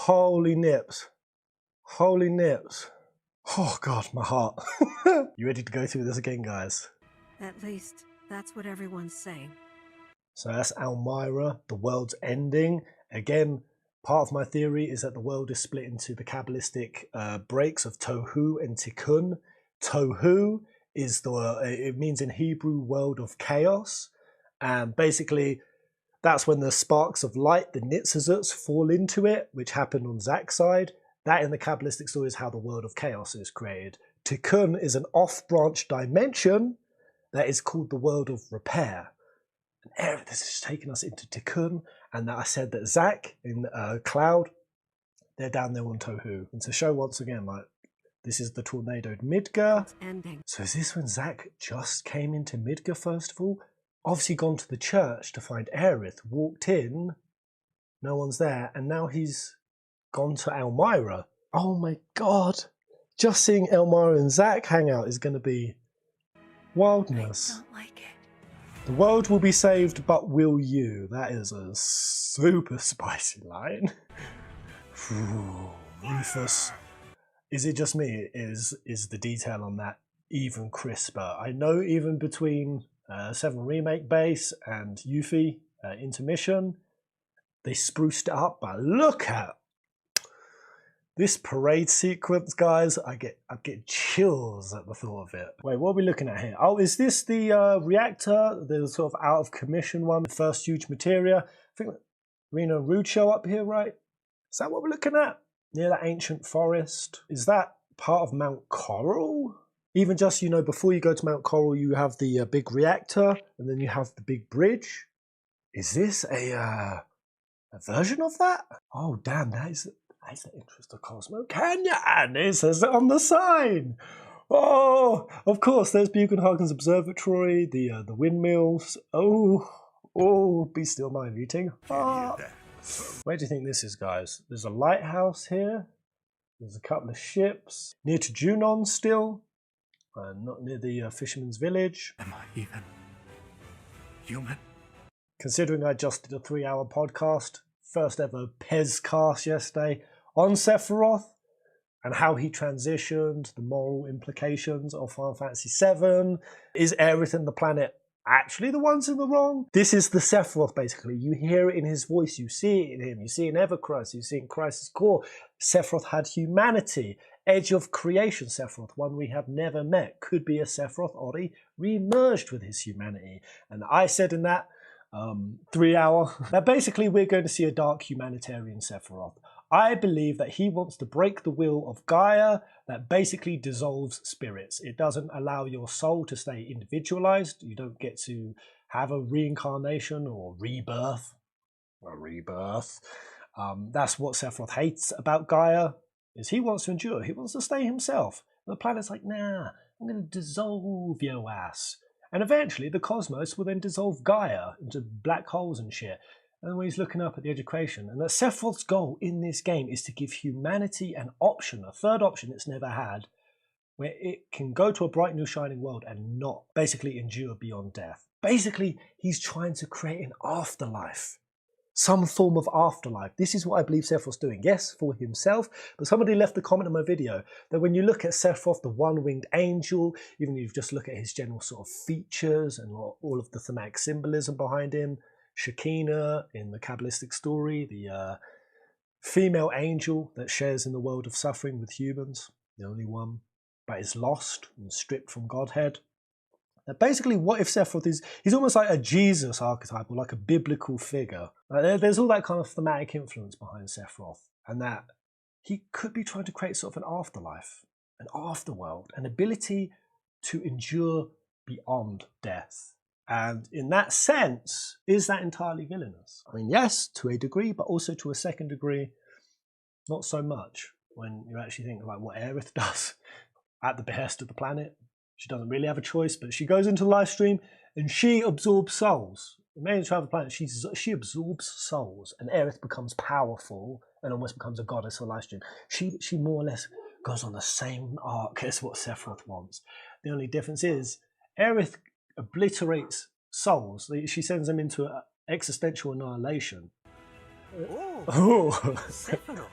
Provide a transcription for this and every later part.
Holy nips. Holy nips. Oh God, my heart. You ready to go through this again, guys? At least, that's what everyone's saying. So that's Elmira, the world's ending. Again, part of my theory is that the world is split into the Kabbalistic breaks of Tohu and Tikkum. Tohu is it means in Hebrew world of chaos. And basically, that's when the sparks of light, the Nitzizuts, fall into it, which happened on Zack's side. That in the Kabbalistic story is how the world of chaos is created. Tikkum is an off-branch dimension that is called the world of repair. And Aerith is just taking us into Tikkum, and that I said that Zack in Cloud, they're down there on Tohu. And to show once again, like, this is the tornadoed Midgar. So is this when Zack just came into Midgar first of all? Obviously gone to the church to find Aerith, walked in, no one's there, and now he's gone to Elmira. Oh my God. Just seeing Elmira and Zack hang out is going to be wildness. I don't like it. The world will be saved, but will you? That is a super spicy line. Rufus. Is it just me? Is the detail on that even crisper? I know even between 7 Remake base and Yuffie intermission, they spruced it up, but look at this parade sequence, guys. I get chills at the thought of it. Wait, what are we looking at here? Oh, is this the reactor, the sort of out of commission one, the first huge materia? I think Rena and Rude show up here, right? Is that what we're looking at? Near that ancient forest? Is that part of Mount Coral? Even just, you know, before you go to Mount Coral, you have the big reactor, and then you have the big bridge. Is this a version of that? Oh, damn, that is the interest of Cosmo Canyon. It says it on the sign. Oh, of course, there's Buchenhagen's Observatory, the windmills. Oh, be still my meeting. Ah. Where do you think this is, guys? There's a lighthouse here. There's a couple of ships. Near to Junon still. Not near the fisherman's village. Am I even human? Considering I just did a 3-hour podcast, first ever Pez cast yesterday on Sephiroth, and how he transitioned, the moral implications of Final Fantasy VII. Is Aerith and the planet actually the ones in the wrong? This is the Sephiroth, basically. You hear it in his voice, you see it in him, you see it in Everchrist, you see it in Christ's core. Sephiroth had humanity. Edge of creation Sephiroth, one we have never met, could be a Sephiroth Ori re-merged with his humanity. And I said in that 3-hour that basically we're going to see a dark humanitarian Sephiroth. I believe that he wants to break the will of Gaia that basically dissolves spirits. It doesn't allow your soul to stay individualized. You don't get to have a reincarnation or rebirth. That's what Sephiroth hates about Gaia, is he wants to endure. He wants to stay himself. And the planet's like, nah, I'm going to dissolve your ass. And eventually the cosmos will then dissolve Gaia into black holes and shit. And when he's looking up at the edge of creation, and that Sephiroth's goal in this game is to give humanity an option, a third option it's never had, where it can go to a bright new shining world and not basically endure beyond death. Basically, he's trying to create an afterlife. Some form of afterlife. This is what I believe Sephiroth's doing. Yes, for himself, but somebody left a comment in my video that when you look at Sephiroth, the one-winged angel, even if you just look at his general sort of features and all of the thematic symbolism behind him, Shekinah in the Kabbalistic story, the female angel that shares in the world of suffering with humans, the only one, but is lost and stripped from Godhead. Now basically, what if Sephiroth he's almost like a Jesus archetype, or like a biblical figure. There's all that kind of thematic influence behind Sephiroth, and that he could be trying to create sort of an afterlife, an afterworld, an ability to endure beyond death. And in that sense, is that entirely villainous? I mean, yes, to a degree, but also to a second degree, not so much, when you actually think like what Aerith does at the behest of the planet. She doesn't really have a choice, but she goes into the live stream and she absorbs souls. The main travel planet, she absorbs souls, and Aerith becomes powerful and almost becomes a goddess for live stream. She more or less goes on the same arc as what Sephiroth wants. The only difference is Aerith obliterates souls. She sends them into existential annihilation. Oh, Sephiroth.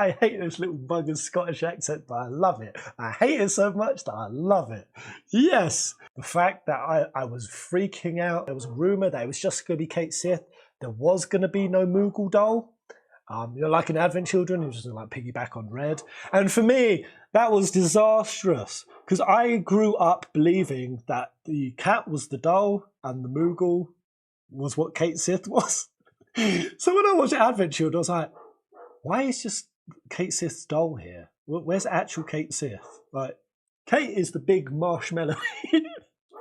I hate this little bugger's Scottish accent, but I love it. I hate it so much that I love it. Yes! The fact that I was freaking out. There was a rumour that it was just going to be Kate Sith. There was going to be no Moogle doll. Like in Advent Children, it was just like piggyback on Red. And for me, that was disastrous. Because I grew up believing that the cat was the doll and the Moogle was what Kate Sith was. So when I watched Advent Children, I was like, why is just Kate Sith's doll here? Where's actual Kate Sith? Like, Kate is the big marshmallow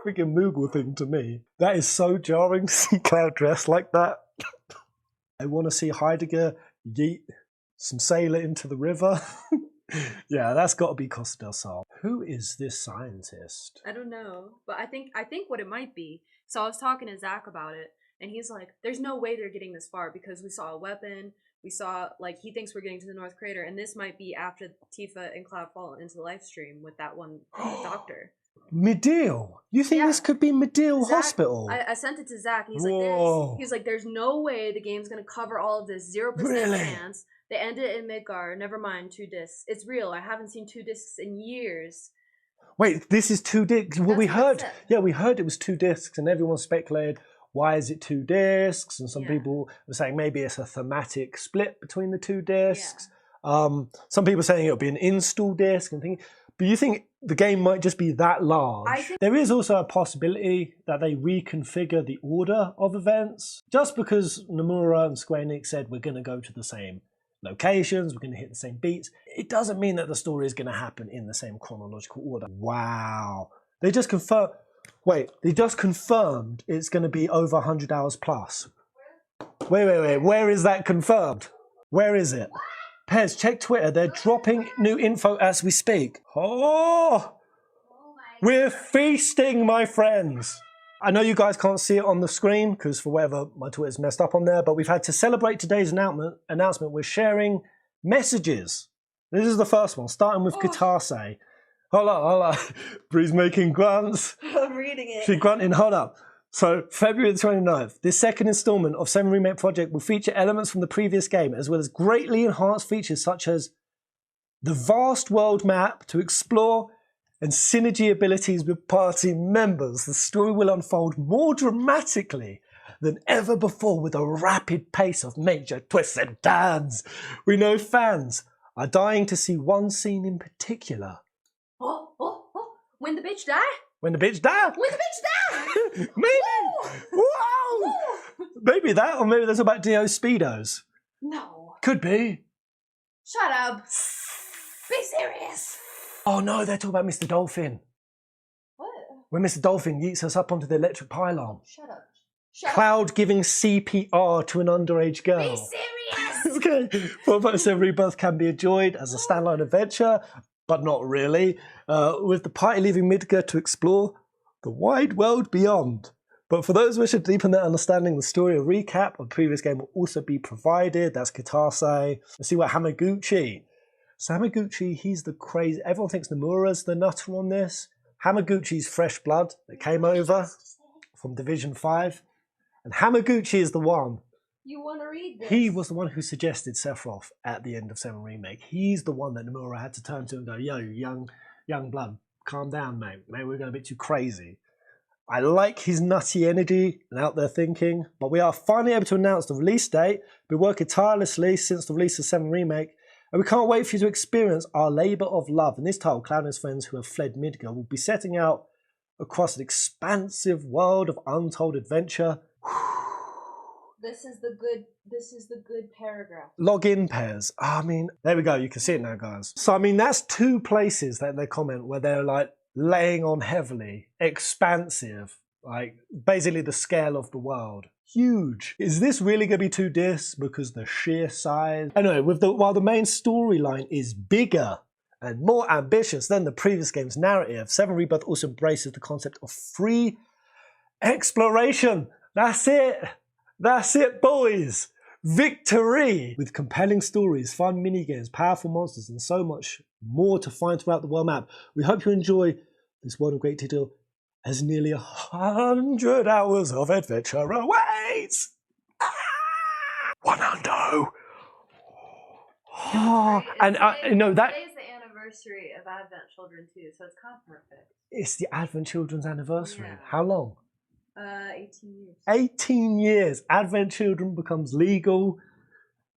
freaking Moogle thing to me. That is so jarring to see Cloud dressed like that. I want to see Heidegger yeet some sailor into the river. Yeah, that's got to be Costa del Sol. Who is this scientist? I don't know, but I think what it might be. So I was talking to Zach about it, and he's like, "There's no way they're getting this far because we saw a weapon. We saw he thinks we're getting to the North Crater, and this might be after Tifa and Cloud fall into the live stream with that one doctor." Midil? You think this could be Midil Hospital? I sent it to Zach, and he's like, "There's no way the game's gonna cover all of this. 0% chance." They ended it in Midgar. Never mind 2 discs. It's real. I haven't seen 2 discs in years. Wait, this is 2 discs. Well, we heard it was 2 discs, and everyone speculated, why is it 2 discs? And some people were saying maybe it's a thematic split between the 2 discs. Some people saying it'll be an install disc and things. But you think the game might just be that large? There is also a possibility that they reconfigure the order of events. Just because Nomura and Square Enix said we're going to go to the same locations, we're going to hit the same beats, it doesn't mean that the story is going to happen in the same chronological order. Wow. They just confirmed it's going to be over 100 hours plus. Wait, where is that confirmed? Where is it? Pez, check Twitter, they're dropping new info as we speak. Oh, we're feasting, my friends. I know you guys can't see it on the screen because for whatever my Twitter's messed up on there, but we've had to celebrate today's announcement. We're sharing messages. This is the first one, starting with Katase. Hold up. Bree's making grunts. I'm reading it. She's grunting, hold up. So, February the 29th, this second installment of 7 Remake Project will feature elements from the previous game, as well as greatly enhanced features such as the vast world map to explore and synergy abilities with party members. The story will unfold more dramatically than ever before with a rapid pace of major twists and turns. We know fans are dying to see one scene in particular. When the bitch die? When the bitch die? When the bitch die? Maybe. Whoa! Maybe that, or maybe that's about Dio Speedos. No. Could be. Shut up. Be serious. Oh no, they're talking about Mr. Dolphin. What? When Mr. Dolphin yeets us up onto the electric pylon. Shut up. Cloud giving CPR to an underage girl. Be serious. Okay. 4.7 Rebirth can be enjoyed as a standalone adventure, but not really, with the party leaving Midgar to explore the wide world beyond. But for those wishing to deepen their understanding of the story, a recap of the previous game will also be provided. That's Katase. Let's see what Hamaguchi. So Hamaguchi, he's the crazy... Everyone thinks Nomura's the nutter on this. Hamaguchi's fresh blood that came over from Division 5. And Hamaguchi is the one. You want to read this? He was the one who suggested Sephiroth at the end of 7 Remake. He's the one that Nomura had to turn to and go, yo, young blood, calm down, mate. Maybe we're going a bit too crazy. I like his nutty energy and out there thinking, but we are finally able to announce the release date. We've been working tirelessly since the release of 7 Remake, and we can't wait for you to experience our labour of love. In this title, Cloud and his friends who have fled Midgar will be setting out across an expansive world of untold adventure. This is the good paragraph. Log in pairs. I mean, there we go. You can see it now, guys. So, I mean, that's 2 places that they comment where they're like laying on heavily. Expansive. Like, basically the scale of the world. Huge. Is this really going to be 2 discs because the sheer size? Anyway, while the main storyline is bigger and more ambitious than the previous game's narrative, 7 Rebirth also embraces the concept of free exploration. That's it. That's it, boys! Victory! With compelling stories, fun minigames, powerful monsters, and so much more to find throughout the world map. We hope you enjoy this world of great detail as nearly 100 hours of adventure awaits! 100! Oh, and you know that today's the anniversary of Advent Children too, so it's kind of perfect. it's the Advent Children's anniversary. Yeah. How long? 18 years. 18 years. Advent Children becomes legal.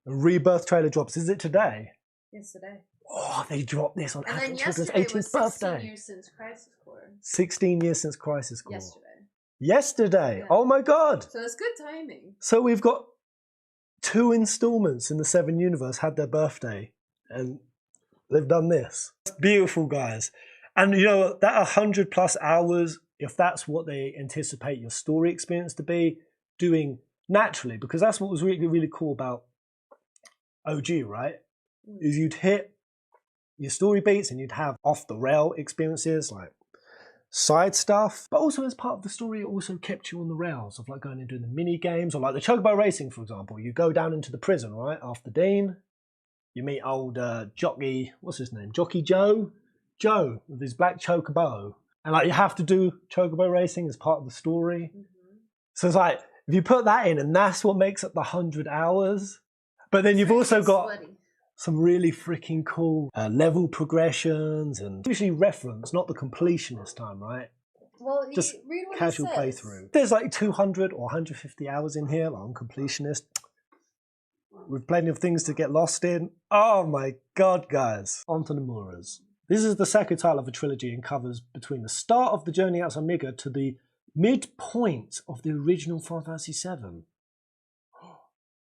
A Rebirth trailer drops. Is it today? Yes, today. Oh, they dropped this on And Advent then Children's yesterday 18th was 16 birthday. years since Crisis Core. 16 years since Crisis Core. Yesterday. Yeah. Oh my god. So it's good timing. So we've got 2 installments in the 7 universe had their birthday, and they've done this. It's beautiful, guys. And you know, that 100+ hours, if that's what they anticipate your story experience to be, doing naturally, because that's what was really, really cool about OG, right? Is you'd hit your story beats and you'd have off the rail experiences like side stuff, but also as part of the story it also kept you on the rails of like going and doing the mini games, or like the Chocobo racing, for example. You go down into the prison, right, after Dean, you meet old jockey, what's his name, Jockey Joe with his black Chocobo, and like you have to do Chocobo racing as part of the story. So it's like if you put that in, and that's what makes up the 100 hours, but then you've also got some really freaking cool level progressions, and usually reference, not the completion this time, right? Well, just read what casual playthrough. There's like 200 or 150 hours in here, like I'm completionist, with plenty of things to get lost in. Oh my god, guys. On to Nomura's. This is the second title of a trilogy and covers between the start of the journey outside Omega to the midpoint of the original Final Fantasy VII.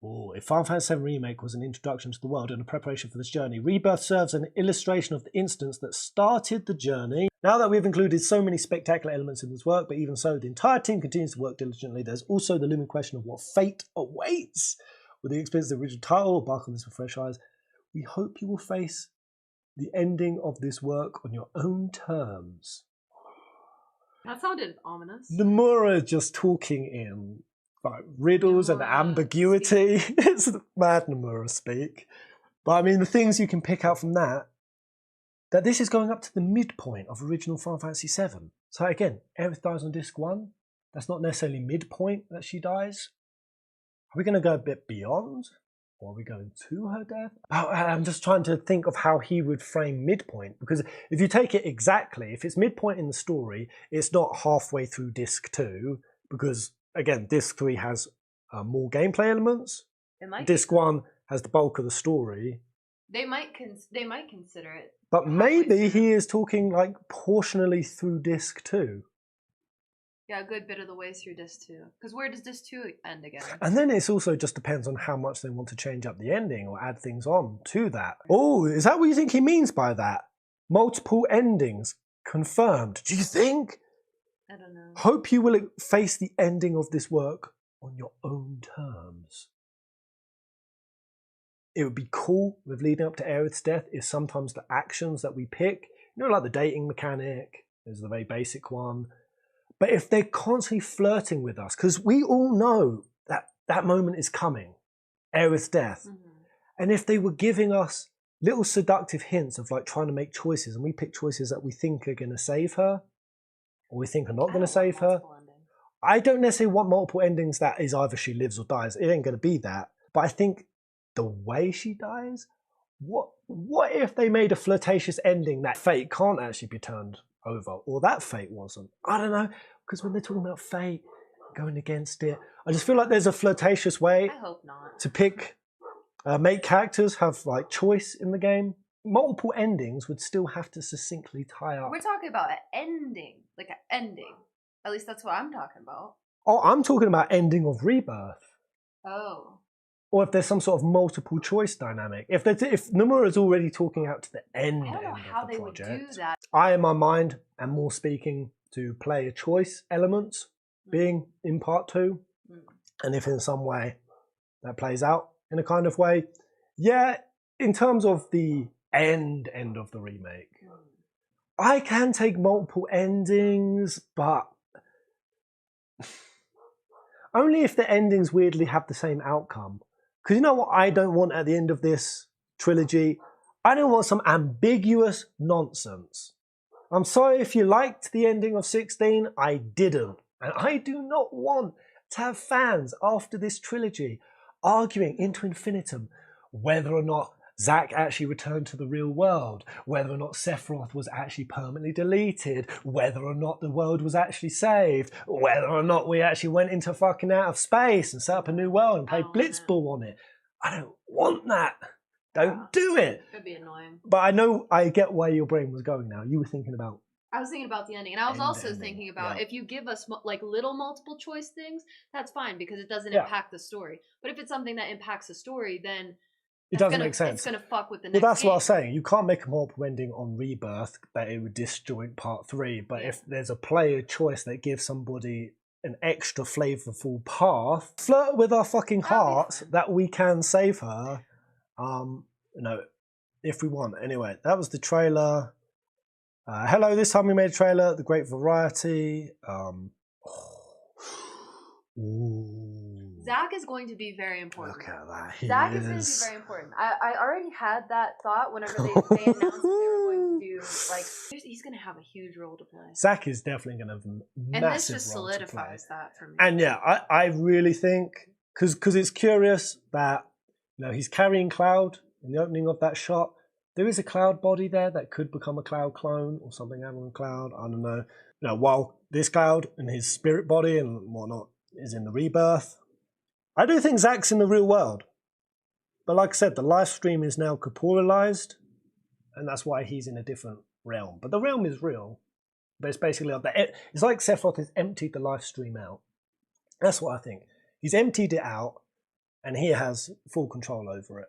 Oh, if Final Fantasy VII Remake was an introduction to the world and a preparation for this journey, Rebirth serves an illustration of the instance that started the journey. Now that we've included so many spectacular elements in this work, but even so, the entire team continues to work diligently, there's also the looming question of what fate awaits. With the experience of the original title, embark on this with fresh eyes. We hope you will face the ending of this work on your own terms. That sounded ominous. Nomura just talking in like riddles and ambiguity. It's mad Nomura speak. But I mean, the things you can pick out from that this is going up to the midpoint of original Final Fantasy VII. So again, Aerith dies on disc 1. That's not necessarily midpoint that she dies. Are we going to go a bit beyond? Or are we going to her death? I'm just trying to think of how he would frame midpoint, because if you take it exactly, if it's midpoint in the story, it's not halfway through disc 2, because again, disc 3 has more gameplay elements. Disc 1 has the bulk of the story. They might consider it. But maybe he is talking like portionally through disc 2. Yeah, a good bit of the way through disc 2. Because where does disc 2 end again? And then it's also just depends on how much they want to change up the ending or add things on to that. Oh, is that what you think he means by that? Multiple endings confirmed. Do you think? I don't know. Hope you will face the ending of this work on your own terms. It would be cool with leading up to Aerith's death if sometimes the actions that we pick, you know, like the dating mechanic is the very basic one. But if they're constantly flirting with us, because we all know that that moment is coming, Aerith's death. And if they were giving us little seductive hints of like trying to make choices, and we pick choices that we think are going to save her, or we think are not going to save her. I don't necessarily want multiple endings that is either she lives or dies. It ain't going to be that. But I think the way she dies, what if they made a flirtatious ending that fate can't actually be turned over, or that fate wasn't? I don't know, because when they're talking about fate going against it, I just feel like there's a flirtatious way to pick, make characters have like choice in the game. Multiple endings would still have to succinctly tie up. We're talking about an ending, like an ending. At least that's what I'm talking about. Oh, I'm talking about ending of Rebirth. Oh. Or if there's some sort of multiple choice dynamic. If Nomura is already talking out to the end of the project, would do that. I, in my mind, am more speaking to player choice elements being in part 2. And if in some way that plays out in a kind of way, yeah, in terms of the end of the remake, I can take multiple endings, but only if the endings weirdly have the same outcome. Because you know what I don't want at the end of this trilogy? I don't want some ambiguous nonsense. I'm sorry if you liked the ending of 16, I didn't. And I do not want to have fans after this trilogy arguing into infinitum whether or not Zack actually returned to the real world, whether or not Sephiroth was actually permanently deleted, whether or not the world was actually saved, whether or not we actually went into fucking out of space and set up a new world and played Blitzball on it. I don't want that. Don't do it. It'd be annoying. But I get where your brain was going now. You were thinking about... I was thinking about the ending, and I was also thinking about if you give us like little multiple choice things, that's fine because it doesn't impact the story. But if it's something that impacts the story, then it doesn't make sense. It's going to fuck with the next Well, that's game. what I was saying. You can't make a multiple ending on Rebirth that it would disjoint part 3. But if there's a player choice that gives somebody an extra flavorful path, flirt with our fucking hearts that we can save her. If we want. Anyway, that was the trailer. Hello, this time we made a trailer. The great variety. Zack is going to be very important. Look at that. Zack is going to be very important. I already had that thought whenever they announced that they were going to do, like, he's going to have a huge role to play. Zack is definitely going to have a massive and this just role solidifies to play. that for me. And yeah, I really think, because it's curious that, he's carrying Cloud in the opening of that shot. There is a Cloud body there that could become a Cloud clone or something having a Cloud. I don't know. While this Cloud and his spirit body and whatnot is in the Rebirth, I do think Zack's in the real world. But like I said, the live stream is now corporealized, and that's why he's in a different realm. But the realm is real. But it's basically up there. It's like Sephiroth has emptied the live stream out. That's what I think. He's emptied it out, and he has full control over it.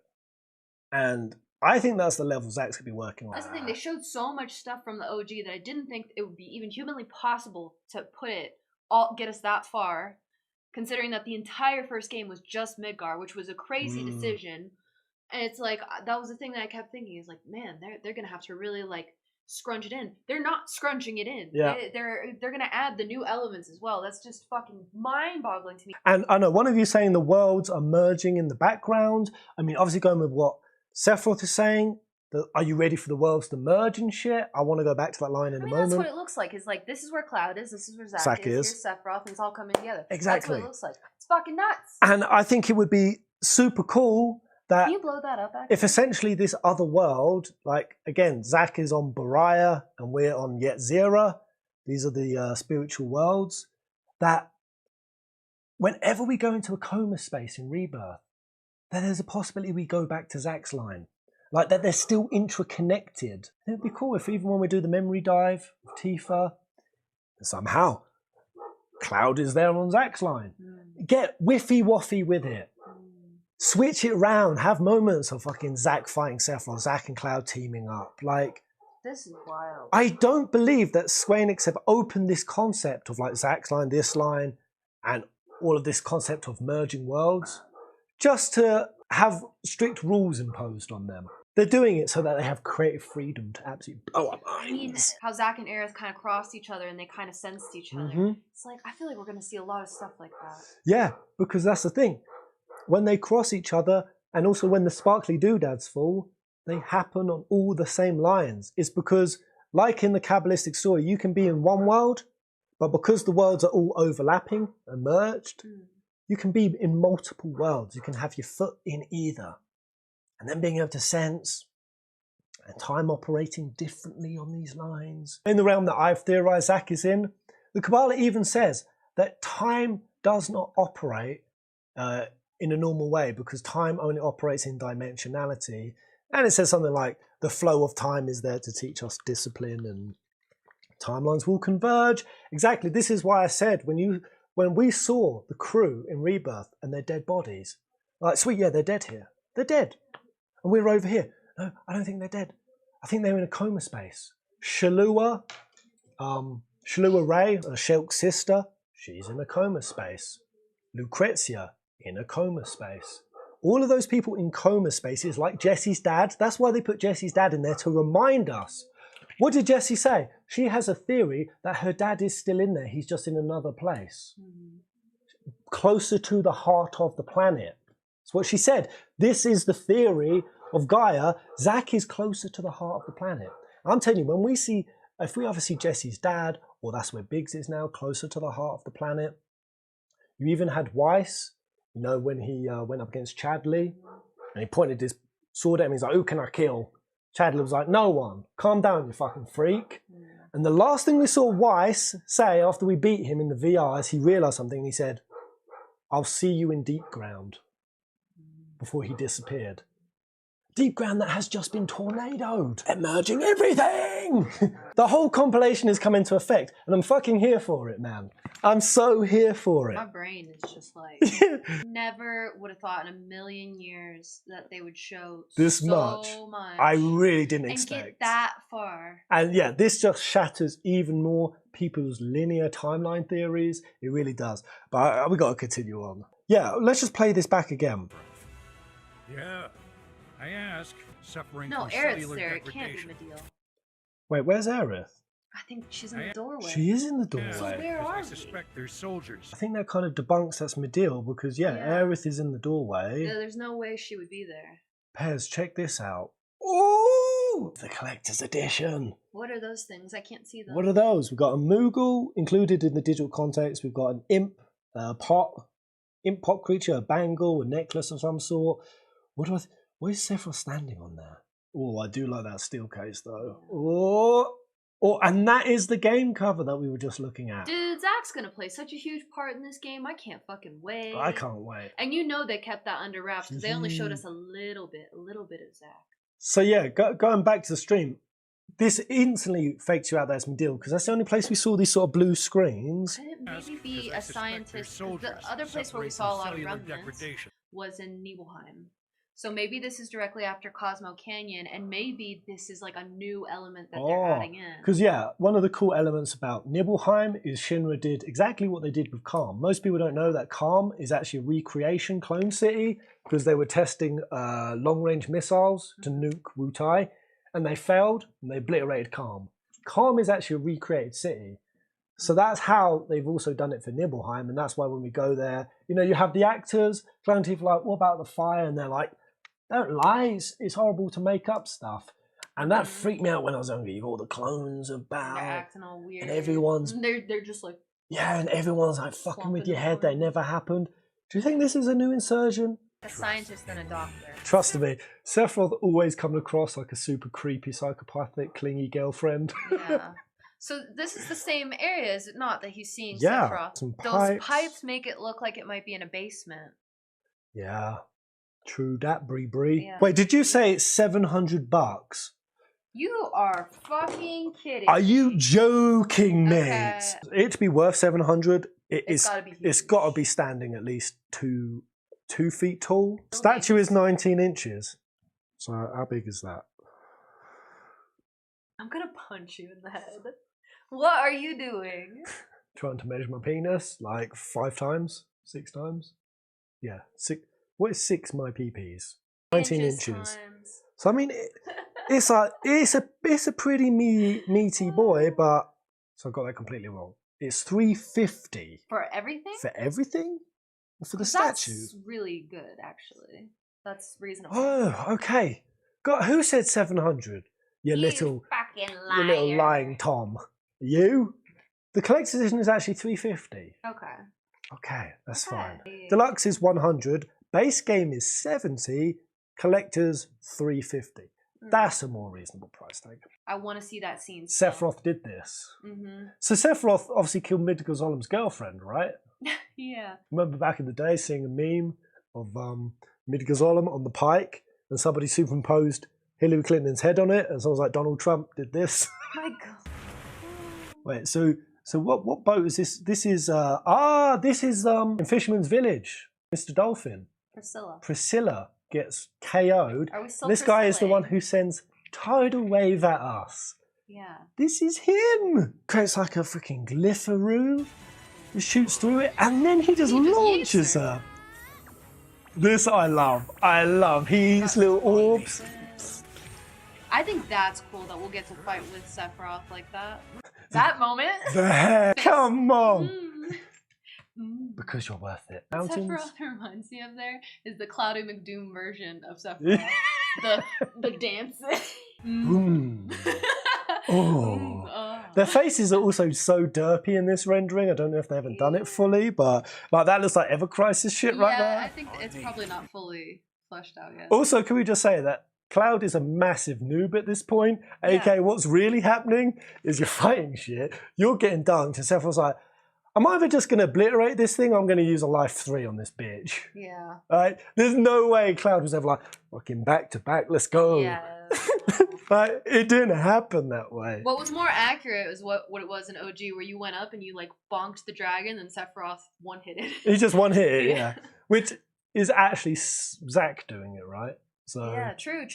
And I think that's the level Zack's going to be working on. That's the thing. They showed so much stuff from the OG that I didn't think it would be even humanly possible to get us that far, considering that the entire first game was just Midgar, which was a crazy decision. And it's like, that was the thing that I kept thinking, is like, man, they're going to have to really, like, scrunch it in. They're not scrunching it in. Yeah. They're going to add the new elements as well. That's just fucking mind-boggling to me. And I know one of you saying the worlds are merging in the background. I mean, obviously going with what Sephiroth is saying, are you ready for the worlds to merge and shit? I want to go back to that line in a moment. That's what it looks like. It's like, this is where Cloud is, this is where Zack is, here's Sephiroth, and it's all coming together. Exactly. That's what it looks like. It's fucking nuts. And I think it would be super cool that Can you blow that up, actually? if essentially this other world, like, again, Zack is on Bariah and we're on Yetzira, these are the spiritual worlds, that whenever we go into a coma space in Rebirth, then there's a possibility we go back to Zack's line. Like, that they're still interconnected. It would be cool if even when we do the memory dive with Tifa, somehow Cloud is there on Zack's line. Get whiffy-waffy with it. Switch it around. Have moments of fucking Zack fighting Sephiroth, Zack and Cloud teaming up. Like, this is wild. I don't believe that Square Enix have opened this concept of like Zack's line, this line, and all of this concept of merging worlds just to have strict rules imposed on them. They're doing it so that they have creative freedom to absolutely blow up minds. How Zack and Aerith kind of crossed each other and they kind of sensed each other. It's like, I feel like we're going to see a lot of stuff like that. Yeah, because that's the thing. When they cross each other, and also when the sparkly doodads fall, they happen on all the same lines. It's because, like in the Kabbalistic story, you can be in one world, but because the worlds are all overlapping and merged, you can be in multiple worlds. You can have your foot in either. And then being able to sense and time operating differently on these lines. In the realm that I've theorized Zack is in, the KABBALAH even says that time does not operate in a normal way because time only operates in dimensionality. And it says something like, the flow of time is there to teach us discipline and timelines will converge. Exactly, this is why I said when we saw the crew in Rebirth and their dead bodies, like, sweet, yeah, they're dead here. They're dead. And we were over here. No, I don't think they're dead. I think they're in a coma space. Shalua Ray, Shulk's sister, she's in a coma space. Lucrezia, in a coma space. All of those people in coma spaces, like Jesse's dad, that's why they put Jesse's dad in there, to remind us. What did Jessie say? She has a theory that her dad is still in there, he's just in another place. Closer to the heart of the planet. That's what she said. This is the theory of Gaia. Zack is closer to the heart of the planet. I'm telling you, if we ever see Jesse's dad, or that's where Biggs is now, closer to the heart of the planet. You even had Weiss, when he went up against Chadley, and he pointed his sword at him. He's like, who can I kill? Chadley was like, no one. Calm down, you fucking freak. And the last thing we saw Weiss say after we beat him in the VR is he realised something and he said, I'll see you in deep ground, before he disappeared. Deep ground that has just been tornadoed, emerging everything. The whole compilation has come into effect, and I'm fucking here for it, man. I'm so here for it. My brain is just like, never would have thought in a million years that they would show this so much. I really didn't and expect. get that far. And yeah, this just shatters even more people's linear timeline theories. It really does. But we got to continue on. Yeah, let's just play this back again. Yeah, I ask. Suffering No, from Aerith's cellular there. It can't be degradation. Medea. Wait, where's Aerith? I think she's in the doorway. She is in the Yeah, doorway. So where are I we? suspect they're soldiers. I think that kind of debunks that's Medill because, yeah, Yeah. Aerith is in the doorway. Yeah, there's no way she would be there. Pez, check this out. Ooh! The collector's edition. What are those things? I can't see them. What are those? We've got a Moogle included in the digital context. We've got an imp pot creature, a bangle, a necklace of some sort. What is Sephiroth standing on there? Oh, I do like that steel case though. Oh, and that is the game cover that we were just looking at. Dude, Zach's gonna play such a huge part in this game. I can't fucking wait. I can't wait. And you know they kept that under wraps because they only showed us a little bit of Zach. So yeah, going back to the stream, this instantly fakes you out that it's Medill because that's the only place we saw these sort of blue screens. Could it maybe be a scientist? The other place where we saw a lot of remnants was in Nibelheim. So maybe this is directly after Cosmo Canyon, and maybe this is like a new element that they're adding in. Because yeah, one of the cool elements about Nibelheim is Shinra did exactly what they did with Calm. Most people don't know that Calm is actually a recreation clone city because they were testing long-range missiles to nuke Wutai, and they failed, and they obliterated Calm. Calm is actually a recreated city. So that's how they've also done it for Nibelheim, and that's why when we go there, you know, you have the actors, clown people like, what about the fire? And they're like, don't lie, it's horrible to make up stuff. And that freaked me out when I was younger. You've got all the clones about. They're acting all weird. And everyone's... They're just like... Yeah, and everyone's like fucking with your head. That never happened. Do you think this is a new insertion? A scientist and a doctor. Trust me, Sephiroth always comes across like a super creepy, psychopathic, clingy girlfriend. Yeah. So this is the same area, is it not, that he's seeing Yeah, Sephiroth? some Those pipes make it look like it might be in a basement. Yeah. True that, Bree. Yeah. Wait, did you say it's $700? You are fucking kidding. Are you joking me? Okay. It to be worth 700, It's gotta be it's huge. got to be standing at least 2 feet tall. Statue is 19 inches. So how big is that? I'm gonna punch you in the head. What are you doing? Trying to measure my penis like 5 times, 6 times. Yeah, 6. What is 6 my PPs? 19 inches. Times. So I mean, it's a pretty meaty boy, but so I got that completely wrong. It's $350 For everything? for everything, or for the That's statue. really good, actually. That's reasonable. Oh, okay. God, who said 700? You little lying Tom. You? The collector's edition is actually $350. Okay. Okay, that's fine. Okay. Deluxe is 100. Base game is 70. Collector's 350. That's a more reasonable price tag. I want to see that scene. Sephiroth did this. So Sephiroth obviously killed Midgard's girlfriend, right? Yeah. Remember back in the day seeing a meme of Midgard on the pike and somebody superimposed Hillary Clinton's head on it and someone's like, Donald Trump did this. My God. Wait, so what boat is this? This is in Fisherman's Village, Mr. Dolphin. Priscilla gets KO'd. Are we still This guy is the Priscilla-ing? one who sends tidal wave at us. Yeah. This is him. Creates like a freaking glypharoo. He shoots through it and then he just launches her. This I love. He eats little orbs. I think that's cool that we'll get to fight with Sephiroth like that. That moment. The hair, come on. Mm. Because you're worth it. What Mountains. Sephiroth reminds me of there is the Cloudy McDoom version of Sephiroth. the dancing. Boom. Oh. Their faces are also so derpy in this rendering. I don't know if they haven't done it fully, but like that looks like Ever Crisis shit right Yeah, there. I think it's probably not fully fleshed out yet. Also, can we just say that Cloud is a massive noob at this point? Yeah. AKA, what's really happening is you're fighting shit, you're getting dunked, and Sephiroth's like, I'm either just going to obliterate this thing or I'm going to use a life 3 on this bitch. Yeah. Right? There's no way Cloud was ever like, fucking back to back, let's go. Yeah. Like, it didn't happen that way. What was more accurate was what it was in OG, where you went up and you like bonked the dragon, and Sephiroth one-hit it. He just one hit it, Yeah. yeah. Which is actually Zack doing it, right? So, Yeah, true.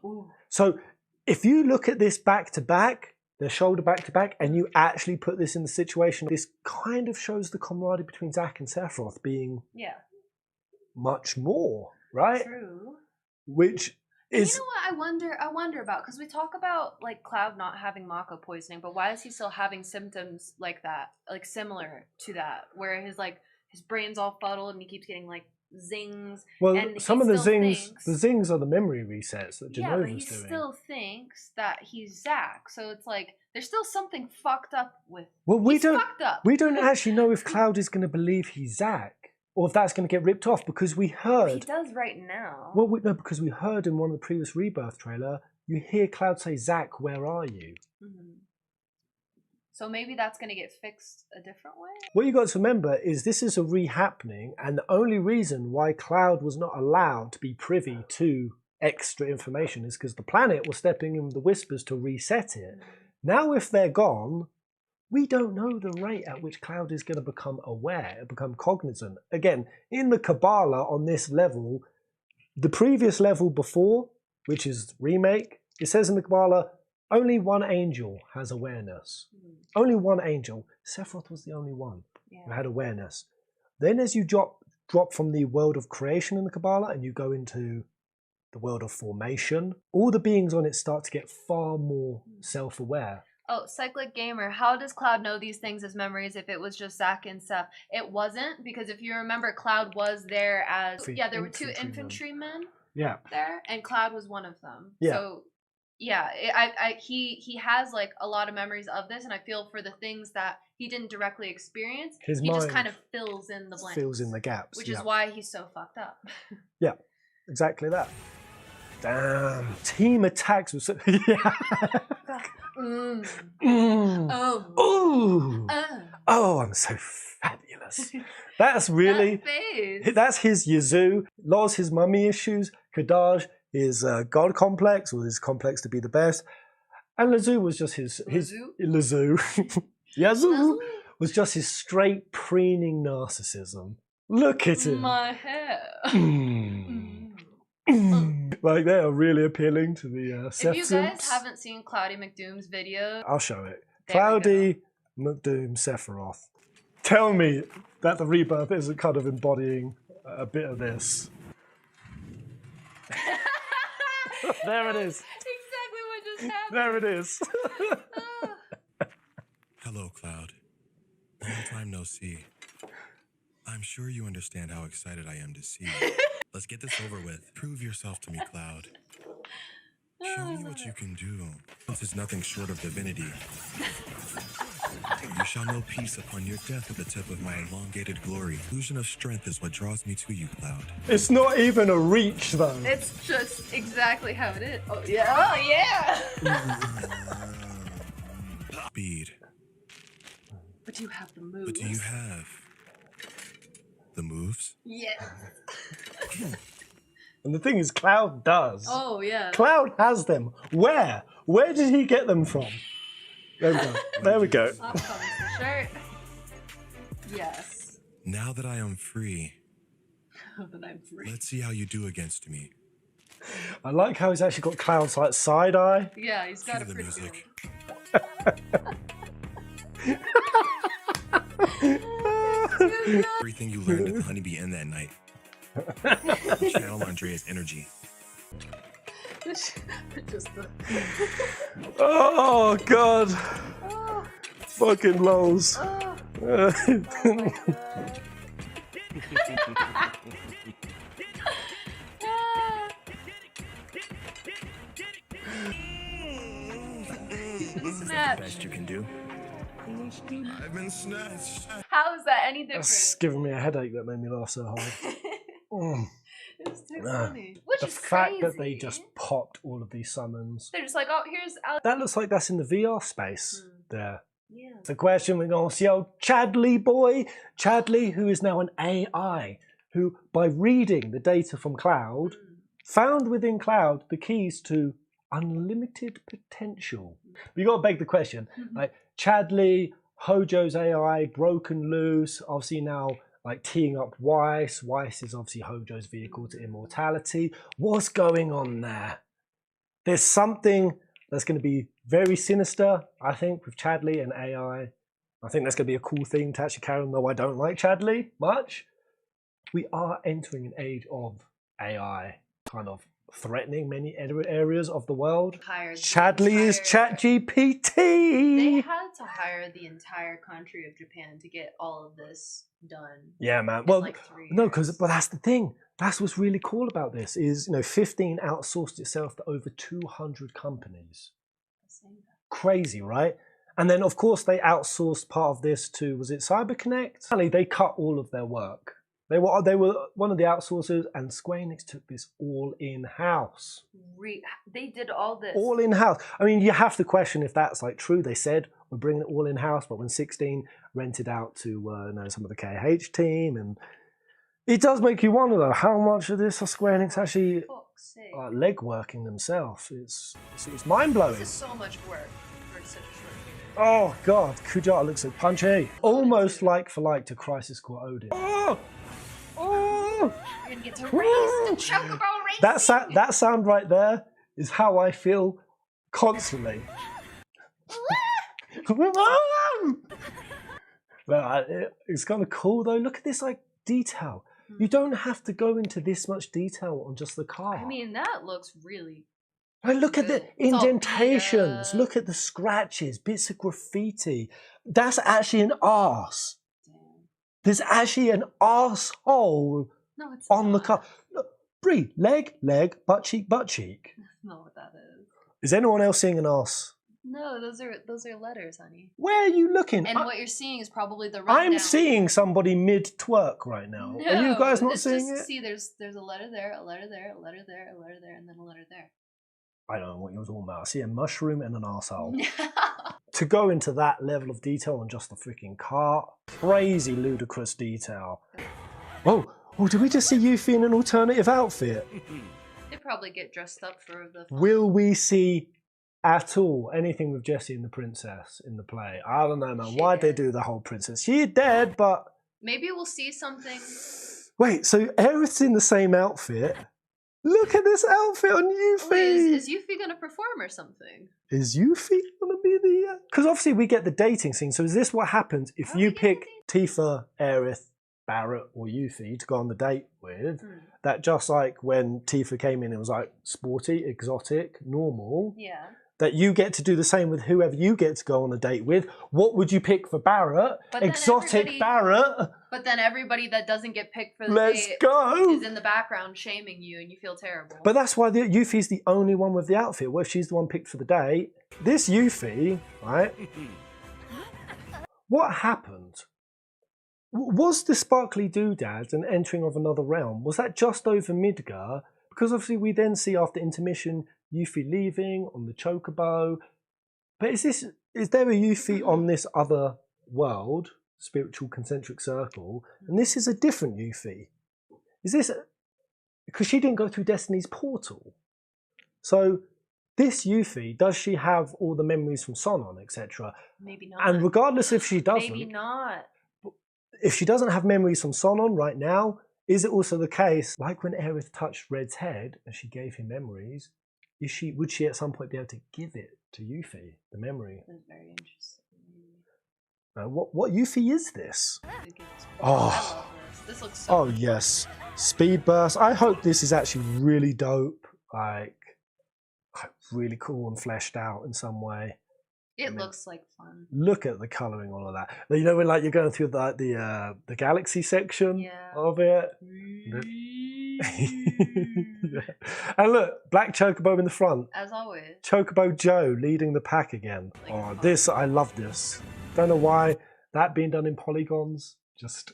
Ooh. So if you look at this back to back, their shoulder back to back, and you actually put this in the situation, this kind of shows the camaraderie between Zack and Sephiroth being Yeah. much more, right? True. Which is You know what I wonder about, because we talk about like Cloud not having Mako poisoning, but why is he still having symptoms like that, like similar to that, where his brain's all fuddled and he keeps getting like zings. well, and some he of the still zings, thinks- the zings are the memory resets that Yeah, but he Genova's doing. still thinks that he's Zack, so it's like there's still something fucked up with. Well, we he's don't fucked up. we don't actually know if Cloud is going to believe he's Zack or if that's going to get ripped off, because we He heard. does right now. Well, no, because we heard in one of the previous Rebirth trailer, you hear Cloud say, "Zack, where are you?" Mhm. So maybe that's gonna get fixed a different way. What you got to remember is this is a re-happening, and the only reason why Cloud was not allowed to be privy to extra information is because the planet was stepping in the whispers to reset it. Now, if they're gone, we don't know the rate at which Cloud is going to become aware, become cognizant. Again, in the KABBALAH on this level, the previous level before, which is Remake, it says in the KABBALAH, only one angel has awareness. Only one angel. Sephiroth was the only one who had awareness. Then as you drop from the world of creation in the KABBALAH and you go into the world of formation, all the beings on it start to get far more self-aware. Oh, Cyclic Gamer, how does Cloud know these things as memories if it was just Zack and Seth? It wasn't, because if you remember, Cloud was there as... Yeah, there were two infantrymen Yeah. there, and Cloud was one of them. Yeah. So, yeah, he has, like, a lot of memories of this, and I feel for the things that he didn't directly experience, His he just mind kind of fills in the blanks. fills in the gaps. Which yeah. is why he's so fucked up. Yeah, exactly that. Damn. Team attacks was so... Yeah. Mm. Mm. Oh. Ooh. Oh, I'm so fabulous. That's really... That face. That's his Yazoo. Loz, his mummy issues. Kadaj, his god complex, or his complex to be the best. And Lazoo was just his Lazoo. Yazoo was just his straight preening narcissism. Look at him. My hair. Like, they are really appealing to the Seth If you guys simps. haven't seen Cloudy McDoom's video, I'll show it. There we Cloudy McDoom Sephiroth. Tell me that the Rebirth isn't kind of embodying a bit of this. There it is. exactly what just happened. There it is. Hello, Cloud. Long time no see. I'm sure you understand how excited I am to see you. Let's get this over with. Prove yourself to me, Cloud. Show me what you can do. This is nothing short of divinity. You shall know peace upon your death at the tip of my elongated glory. Illusion of strength is what draws me to you, Cloud. It's not even a reach, though. It's just exactly how it is. Oh yeah. Oh yeah. Speed. But you have the moves. But do you have the moves? Yes. And the thing is, Cloud does. Oh yeah. Cloud has them. Where? Where did he get them from? There we go. There we go. Off comes the shirt. Yes. Now that I am free, But I'm free. let's see how you do against me. I like how he's actually got Cloud's like side eye. Yeah, he's got Cue a the pretty music. Everything you learned at the Honeybee Inn that night. Channel Andrea's energy. Just the... Oh, God. Oh, Fucking lols. oh, oh my god. Ah. Snatch. Best you can do. I've been snatched. How is that any different? That's giving me a headache that made me laugh so hard. Mm. It's too funny. Which The is fact that they crazy. just popped all of these summons. They're just like, oh, here's Alex. That looks like that's in the VR space there. Yeah. The question we're going to see old Chadley boy. Chadley, who is now an AI, who, by reading the data from Cloud, found within Cloud the keys to unlimited potential. You got to beg the question, like Chadley, Hojo's AI, broken loose, obviously now like teeing up Weiss. Weiss is obviously Hojo's vehicle to immortality. What's going on there? There's something that's going to be very sinister, I think, with Chadley and AI. I think that's going to be a cool theme to actually carry on, though I don't like Chadley much. We are entering an age of AI kind of threatening many areas of the world. Chadley is ChatGPT. They had to hire the entire country of Japan to get all of this done. Yeah, man. Well, like 3 no, years. but that's the thing. That's what's really cool about this is, 15 outsourced itself to over 200 companies. Crazy, right? And then, of course, they outsourced part of this to, was it CyberConnect? Finally, they cut all of their work. They were one of the outsourcers, and Square Enix took this all in-house. They did all this. All in-house. I mean, you have to question if that's like true. They said, we're bringing it all in-house, but when 16 rented out to some of the KH team, and it does make you wonder, though, how much of this are Square Enix actually leg-working themselves? It's mind-blowing. This is so much work for such a short period. Oh, God. Kujata looks so punchy. Almost like for like to Crisis Core Odin. Oh! Oh! You're going to get to race the chocobo racing. That sound right there is how I feel constantly. It's kind of cool, though. Look at this, like, detail. You don't have to go into this much detail on just the car. I mean, that looks really Like, look at the It's all indentations. beat up. Look at the scratches, bits of graffiti. That's actually an arse. There's actually an arsehole on the car. Look, Brie, leg, butt cheek, butt cheek. That's not what that is. Is anyone else seeing an arse? No, those are letters, honey. Where are you looking? And what you're seeing is probably the rundown. I'm seeing somebody mid-twerk right now. No, Are you guys not it's seeing just, it? See, there's a letter there, a letter there, a letter there, a letter there, and then a letter there. I don't know what you're talking about. I see a mushroom and an arsehole. To go into that level of detail on just the freaking car, crazy ludicrous detail. Oh, did we just see Yuffie in an alternative outfit? They probably get dressed up for the. Will we see at all anything with Jessie and the princess in the play? I don't know, man. Why'd they do the whole princess? She's dead, but maybe we'll see something. wait. So Aerith's in the same outfit. Look at this outfit on Yuffie. Wait, is Yuffie gonna perform or something? Is Yuffie gonna be the? Because obviously we get the dating scene. So is this what happens if you pick Tifa, Aerith, Barrett, or Yuffie to go on the date with? That just like when Tifa came in, it was like sporty, exotic, normal. Yeah. That you get to do the same with whoever you get to go on a date with. What would you pick for Barrett? Exotic Barrett. But then everybody that doesn't get picked for the Let's date go. is in the background shaming you, and you feel terrible. But that's why Yuffie's the only one with the outfit. What if she's the one picked for the date? This Yuffie, right? What happened? Was the sparkly doodads an entering of another realm? Was that just over Midgar? Because obviously we then see after intermission Yuffie leaving on the chocobo. But is there a Yuffie on this other world, spiritual concentric circle, and this is a different Yuffie? Is this because she didn't go through Destiny's portal? So this Yuffie, does she have all the memories from Sonon, etc.? Maybe not. And regardless if she doesn't, maybe not. if she doesn't have memories from Sonon right now, is it also the case, like when Aerith touched Red's head and she gave him memories, would she at some point be able to give it to Yuffie, the memory? That's very interesting. What Yuffie is this? I love this. This looks so Oh yes, Speed Burst. I hope this is actually really dope, like really cool and fleshed out in some way. It looks like fun. Look at the colouring, all of that. You know when like you're going through the galaxy section of it. Yeah. And look, black Chocobo in the front. As always. Chocobo Joe leading the pack again. I love this. Don't know why that being done in polygons. Just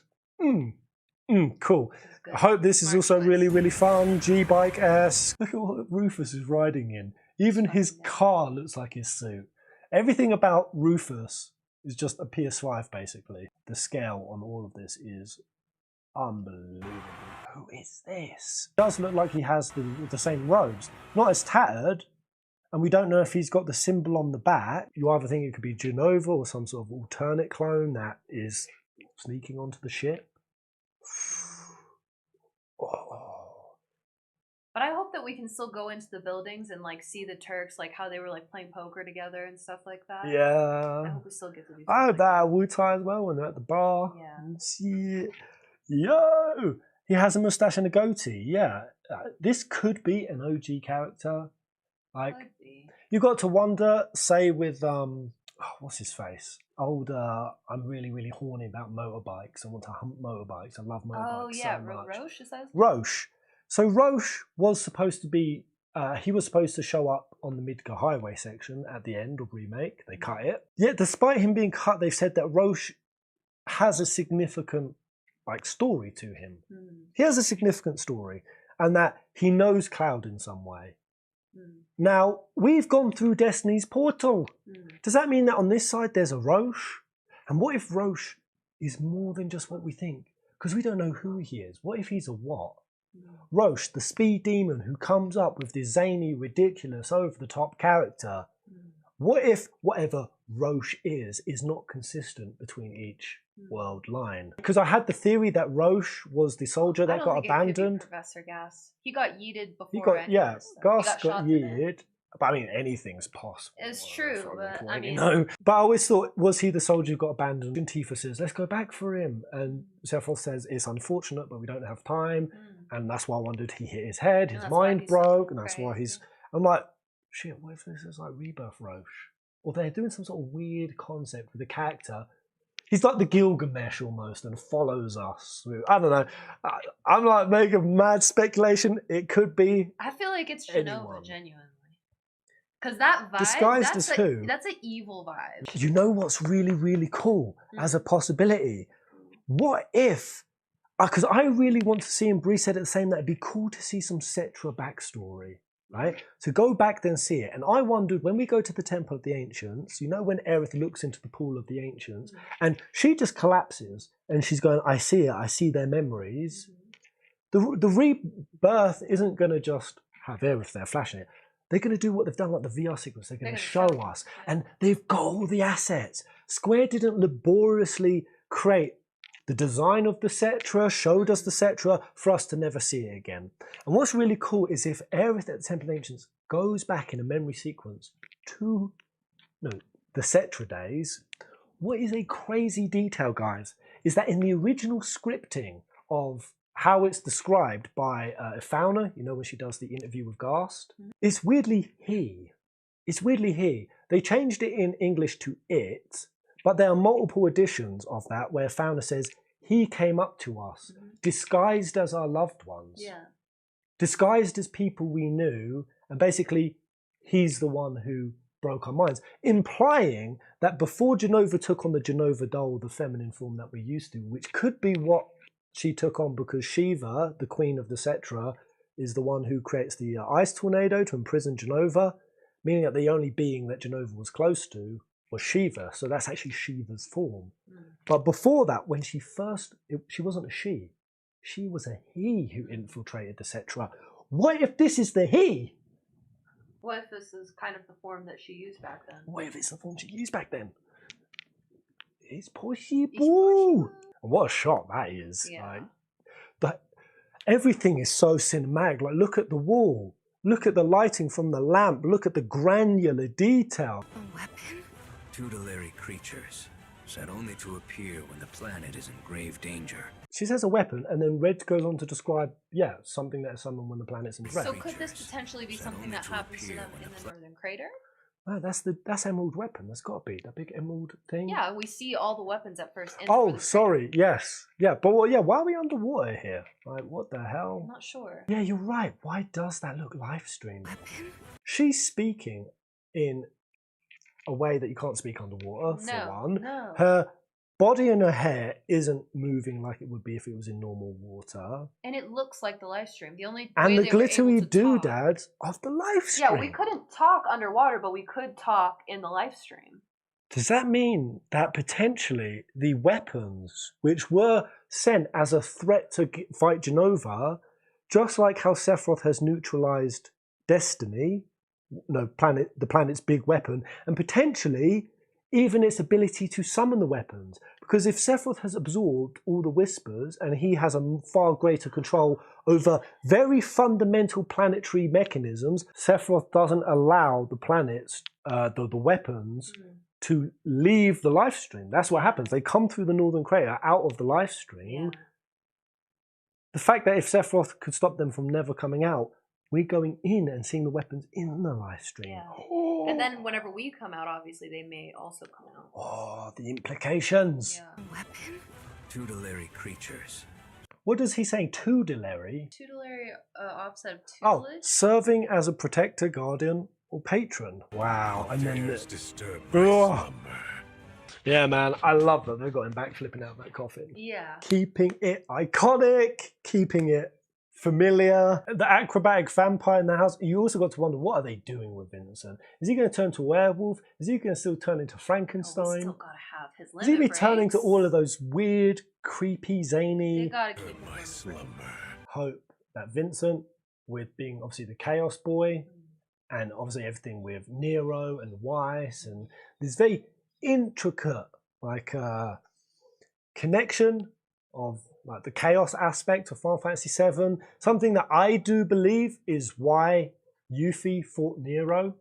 Cool. This is good. I hope this is Smart also choice. really, really fun. G-Bike-esque. Look at what Rufus is riding in. Even his car looks like his suit. Everything about Rufus is just a PS5, basically. The scale on all of this is unbelievable. Who is this? It does look like he has the same robes. Not as tattered, and we don't know if he's got the symbol on the back. You either think it could be Genova or some sort of alternate clone that is sneaking onto the ship. Oh. But I hope that we can still go into the buildings and like see the Turks, like how they were like playing poker together and stuff like that. I Yeah. hope we still get to do. I hope something like that Wu-Tai as well when they're at the bar. Yeah. And see it. Yo! He has a mustache and a goatee. Yeah. This could be an OG character. Like, Could be. you got to wonder, say with what's his face? I'm really, really horny about motorbikes. I want to hump motorbikes. I love motorbikes. Oh yeah, so much. Roche, is that his name? Roche. So Roche was supposed to be, he was supposed to show up on the Midgar Highway section at the end of Remake. They cut it. Yet despite him being cut, they've said that Roche has a significant story to him. He has a significant story, and that he knows Cloud in some way. Now, we've gone through Destiny's portal. Does that mean that on this side there's a Roche? And what if Roche is more than just what we think? Because we don't know who he is. What if he's a what? Roche, the speed demon who comes up with this zany, ridiculous, over-the-top character. What if whatever Roche is not consistent between each world line? Because I had the theory that Roche was the soldier that got abandoned. Professor Gas. He got yeeted before. He got, any yeah, of this stuff. Gas He got got shot in it. yeeted. But I mean, anything's possible. It's true, but I mean, no. But I always thought, was he the soldier who got abandoned? And Tifa says, let's go back for him. And Sephiroth says, it's unfortunate, but we don't have time. And that's why I wondered he hit his head, his mind broke, and that's why he's... I'm like, shit, what if this is like Rebirth Roche? Or they're doing some sort of weird concept with the character. He's like the Gilgamesh almost and follows us. I don't know. I'm like making mad speculation. It could be. I feel like it's anyone. Genova, genuinely. Because that vibe, Disguised as who? That's an evil vibe. You know what's really, really cool as a possibility? What if, because I really want to see, and Bree said it the same, that it'd be cool to see some Setra backstory, right? So go back then see it. And I wondered, when we go to the Temple of the Ancients, you know when Aerith looks into the Pool of the Ancients, and she just collapses, and she's going, I see it, I see their memories. The Rebirth isn't going to just have Aerith there flashing it. They're going to do what they've done, like the VR sequence. They're going to show us. And they've got all the assets. Square didn't laboriously create the design of the Setra, showed us the Setra, for us to never see it again. And what's really cool is if Aerith at the Temple of Ancients goes back in a memory sequence to the Setra days, what is a crazy detail, guys, is that in the original scripting of how it's described by Fauna, you know, when she does the interview with Gast, it's weirdly he. It's weirdly he. They changed it in English to it, but there are multiple editions of that where Fauna says, he came up to us, disguised as our loved ones. Yeah. Disguised as people we knew, and basically, he's the one who broke our minds, implying that before Genova took on the Genova doll, the feminine form that we're used to, which could be what she took on because Shiva, the queen of the Setra, is the one who creates the ice tornado to imprison Genova, meaning that the only being that Genova was close to was Shiva. So that's actually Shiva's form. But before that, when she wasn't a she. She was a he who infiltrated the Setra. What if this is the he? What if this is kind of the form that she used back then? What if it's the form she used back then? It's possible. What a shot that is. Yeah. Like, but everything is so cinematic. Like, look at the wall. Look at the lighting from the lamp. Look at the granular detail. A weapon? Tutelary creatures, set only to appear when the planet is in grave danger. She says a weapon, and then Red goes on to describe, something that is summoned when the planet's in threat. So could this potentially be something that happens to them in the Northern Crater? Oh, that's Emerald weapon. That's got to be that big emerald thing. Yeah, we see all the weapons at first. In the Oh, Northern sorry. Yes. Yeah, but why are we underwater here? Like, what the hell? I'm not sure. Yeah, you're right. Why does that look live streamed? Weapon? She's speaking in a way that you can't speak underwater, for one. No. Her body and her hair isn't moving like it would be if it was in normal water. And it looks like the live stream. The only And way the they were able glittery to talk- doodads of the live stream. Yeah, we couldn't talk underwater, but we could talk in the live stream. Does that mean that potentially the weapons, which were sent as a threat to fight Genova, just like how Sephiroth has neutralized Destiny, the planet's big weapon, and potentially even its ability to summon the weapons? Because if Sephiroth has absorbed all the whispers and he has a far greater control over very fundamental planetary mechanisms, Sephiroth doesn't allow the planets, the weapons, to leave the live stream. That's what happens. They come through the northern crater out of the live stream. Yeah. The fact that if Sephiroth could stop them from never coming out, we're going in and seeing the weapons in the live stream. Yeah. Oh. And then whenever we come out, obviously they may also come out. Oh, the implications. Yeah. Weapon? Tutelary creatures. What does he say? Tutelary? Tutelary offset of Oh, tutelage? serving as a protector, guardian, or patron. Wow. And then disturb Ugh. Yeah, man, I love that they've got him back flipping out that coffin. Yeah. Keeping it iconic, keeping it familiar. The acrobatic vampire in the house. You also got to wonder, what are they doing with Vincent? Is he going to turn to a werewolf? Is he going to still turn into Frankenstein? Oh, we still gotta have his Is he limit be turning to breaks. all of those weird, creepy, They zany? gotta keep him my limit slumber. Hope that Vincent, with being obviously the Chaos Boy, and obviously everything with Nero and Weiss, and this very intricate connection of like the chaos aspect of Final Fantasy VII, something that I do believe is why Yuffie fought Nero.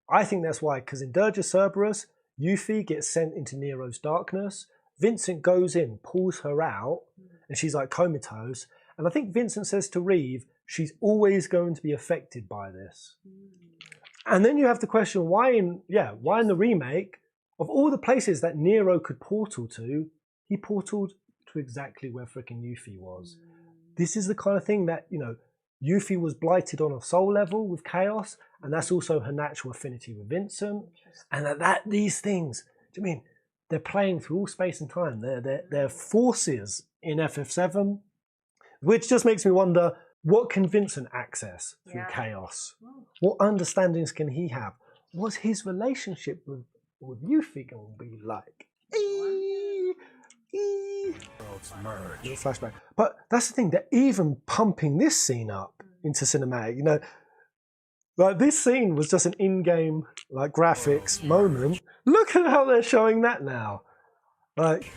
I think that's why, because in Dirge of Cerberus, Yuffie gets sent into Nero's darkness. Vincent goes in, pulls her out, and she's like comatose. And I think Vincent says to Reeve, she's always going to be affected by this. And then you have to question why in the remake, of all the places that Nero could portal to, he portaled to exactly where freaking Yuffie was. This is the kind of thing that, Yuffie was blighted on a soul level with chaos, and that's also her natural affinity with Vincent. And these things, do you mean they're playing through all space and time? They're forces in FF7, which just makes me wonder, what can Vincent access through chaos? What understandings can he have? What's his relationship with Yuffie going to be like? Worlds merge. Little flashback. But that's the thing, they're even pumping this scene up into cinematic. Like this scene was just an in-game graphics moment. Look at how they're showing that now. Like,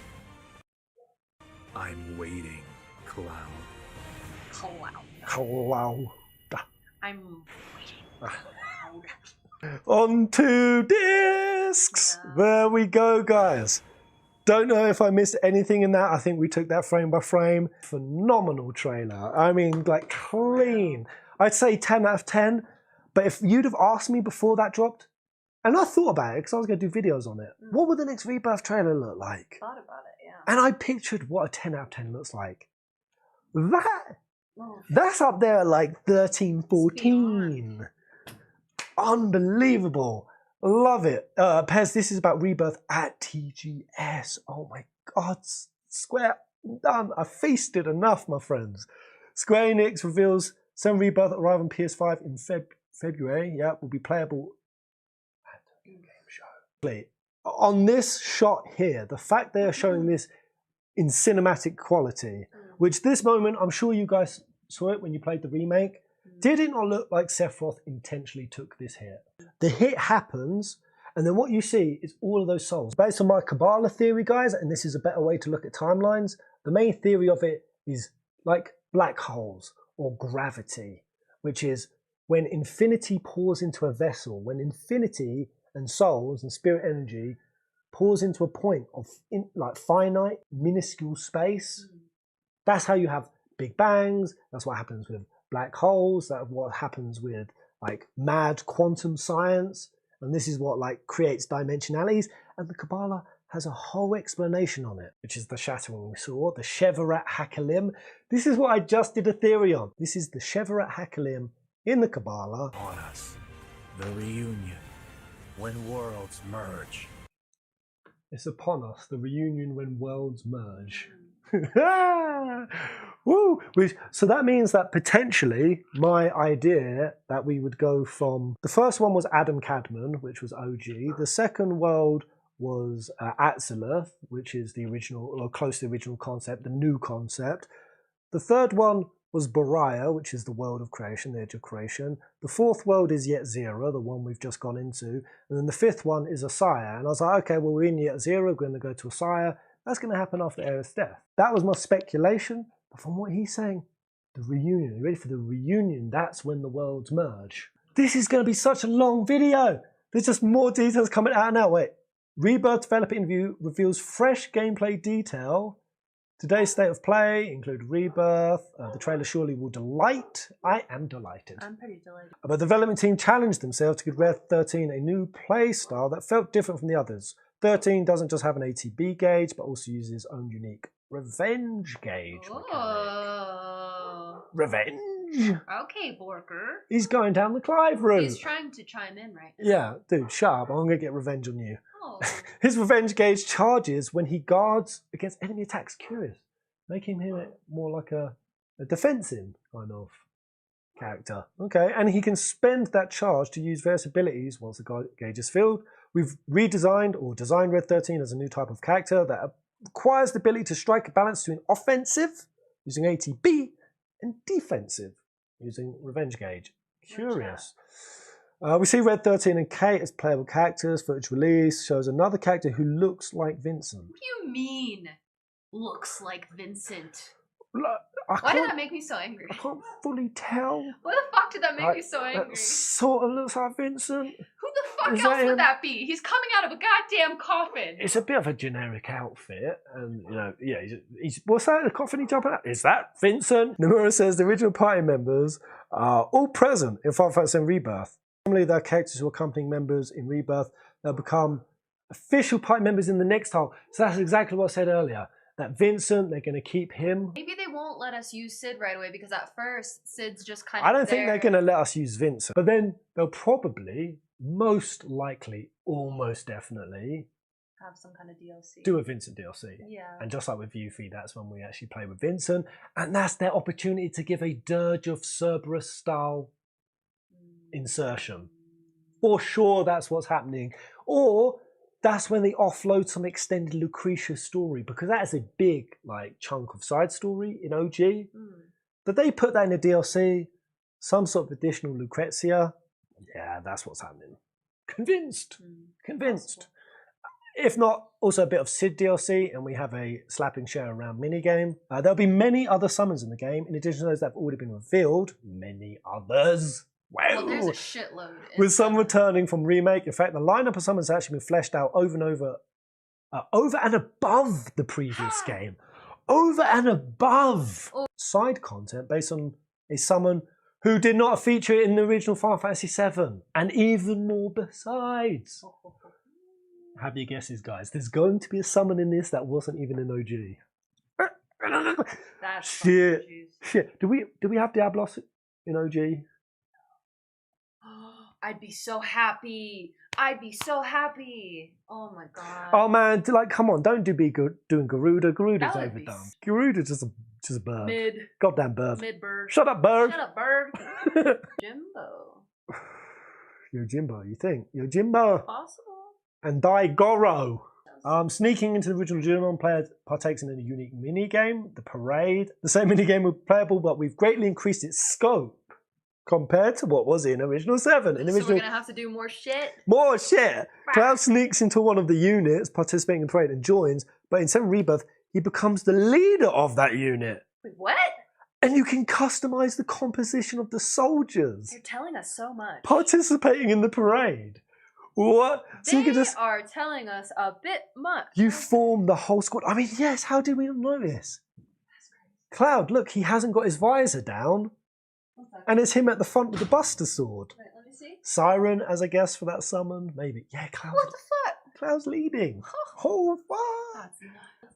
I'm waiting, Cloud. wow. I'm On 2 discs. Yeah. There we go, guys. Don't know if I missed anything in that. I think we took that frame by frame. Phenomenal trailer. I mean, clean. I'd say 10 out of 10. But if you'd have asked me before that dropped, and I thought about it because I was going to do videos on it, what would the next Rebirth trailer look like? thought about it, yeah. And I pictured what a 10 out of 10 looks like. That's up there at 13, 14. Unbelievable. Love it. Pez, this is about Rebirth at TGS. Oh my god. Square done. I feasted enough, my friends. Square Enix reveals some Rebirth arrive on PS5 in February. Yeah, will be playable at the in-game show. On this shot here, the fact they are showing this in cinematic quality, which this moment, I'm sure you guys saw it when you played the remake, did it not look like Sephiroth intentionally took this hit? The hit happens, and then what you see is all of those souls. Based on my KABBALAH theory, guys, and this is a better way to look at timelines, the main theory of it is like black holes or gravity, which is when infinity pours into a vessel, when infinity and souls and spirit energy pours into a point of finite, minuscule space. That's how you have big bangs. That's what happens with black holes. That's what happens with mad quantum science. And this is what creates dimensionalities. And the KABBALAH has a whole explanation on it, which is the shattering we saw, the Shevarat Hakalim. This is what I just did a theory on. This is the Shevarat Hakalim in the KABBALAH. On us. The reunion. When worlds merge. It's upon us, the reunion when worlds merge. Woo! So that means that potentially my idea that we would go from... The first one was Adam Cadman, which was OG. The second world was Atzilith, which is the original, or close to the original concept, the new concept. The third one was Bariah, which is the world of creation, the edge of creation. The fourth world is Yet Zero, the one we've just gone into. And then the fifth one is Asaya. And I was like, okay, well, we're in Yet Zero, we're going to go to Asaya. That's going to happen after Aerith's death. That was my speculation. But from what he's saying, the reunion, you ready for the reunion? That's when the worlds merge. This is going to be such a long video. There's just more details coming out now. Wait. Rebirth developer interview reveals fresh gameplay detail. Today's state of play include Rebirth. The trailer surely will delight. I am delighted. I'm pretty delighted. But the development team challenged themselves to give Red 13 a new play style that felt different from the others. 13 doesn't just have an ATB gauge, but also uses its own unique revenge gauge mechanic. Oh. Revenge? Okay, Borker. He's going down the Clive route. He's trying to chime in right now. Yeah, dude, shut up. I'm going to get revenge on you. Oh. His revenge gauge charges when he guards against enemy attacks. Curious. Making him more like a defensive kind of character. Okay, and he can spend that charge to use various abilities once the gauge is filled. We've redesigned or designed Red 13 as a new type of character that requires the ability to strike a balance between offensive, using ATB, and defensive, using Revenge Gauge. Curious. We see Red 13 and Kate as playable characters. Footage release shows another character who looks like Vincent. What do you mean, looks like Vincent? Why did that make me so angry? I can't fully tell. Why the fuck did that make you so angry? That sort of looks like Vincent. Who the fuck else would that be? He's coming out of a goddamn coffin. It's a bit of a generic outfit, and you know, yeah, he's what's that? The coffin he jumping out? Is that Vincent? Nomura says the original party members are all present in Final Fantasy VII Rebirth. Normally, there are characters who are accompanying members in Rebirth. They'll become official party members in the next title. So that's exactly what I said earlier. That Vincent, they're going to keep him. Maybe they won't let us use Sid right away because at first Sid's just kind of I don't think they're going to let us use Vincent. But then they'll probably, most likely, almost definitely have some kind of DLC. Do a Vincent DLC. Yeah. And just like with Yuffie, that's when we actually play with Vincent. And that's their opportunity to give a Dirge of Cerberus style insertion. For sure, that's what's happening. Or that's when they offload some extended Lucretia story, because that is a big chunk of side story in OG. But they put that in a DLC, some sort of additional Lucrezia. Yeah, that's what's happening. Convinced. Convinced. Possible. If not, also a bit of Sid DLC, and we have a slapping share around minigame. There'll be many other summons in the game, in addition to those that have already been revealed. Many others. Wow. Well, there's a shitload. With some returning from Remake. In fact, the lineup of summons has actually been fleshed out over and above the previous game. Over and above. Side content based on a summon who did not feature in the original Final Fantasy VII. And even more besides. Have your guesses, guys. There's going to be a summon in this that wasn't even in OG. That's shit. Shit. Do we have Diablos in OG? I'd be so happy. I'd be so happy. Oh my god. Oh man, come on, don't doing Garuda. Garuda's overdone. Garuda's just a bird. Mid. Goddamn bird. Mid bird. Shut up, bird. Shut up, bird. Jimbo. You're Jimbo, you think? You're Jimbo. Possible. And Daigoro. Sneaking into the original Genova, player partakes in a unique mini-game, the Parade. The same mini-game was playable, but we've greatly increased its scope compared to what was in Original 7. So we're going to have to do more shit? More shit! Cloud sneaks into one of the units participating in the Parade and joins, but in 7 Rebirth, he becomes the leader of that unit. Wait, what? And you can customize the composition of the soldiers. You're telling us so much. Participating in the Parade. What? So you can just are telling us a bit much. You form the whole squad. I mean, yes, how did we not know this? Cloud, look, he hasn't got his visor down. And it's him at the front with the Buster Sword. Wait, let me see. Siren as a guest for that summon, maybe. Yeah, Cloud. What the fuck? Cloud's leading. Oh, fuck.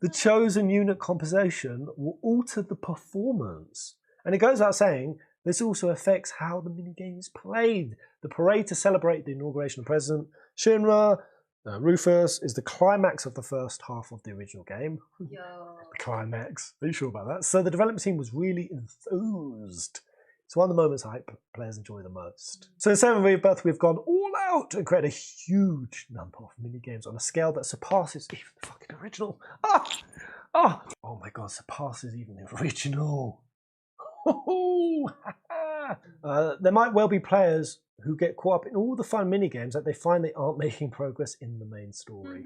The chosen unit composition will alter the performance. And it goes without saying, this also affects how the minigame is played. The Parade to celebrate the inauguration of President Shinra. Rufus is the climax of the first half of the original game. Yo. The climax. Are you sure about that? So the development team was really enthused. It's one of the moments I hope players enjoy the most. So in 7 Rebirth, we've gone all out and created a huge number of mini-games on a scale that surpasses even the fucking original. Oh my god, surpasses even the original. There might well be players who get caught up in all the fun mini-games that they find they aren't making progress in the main story.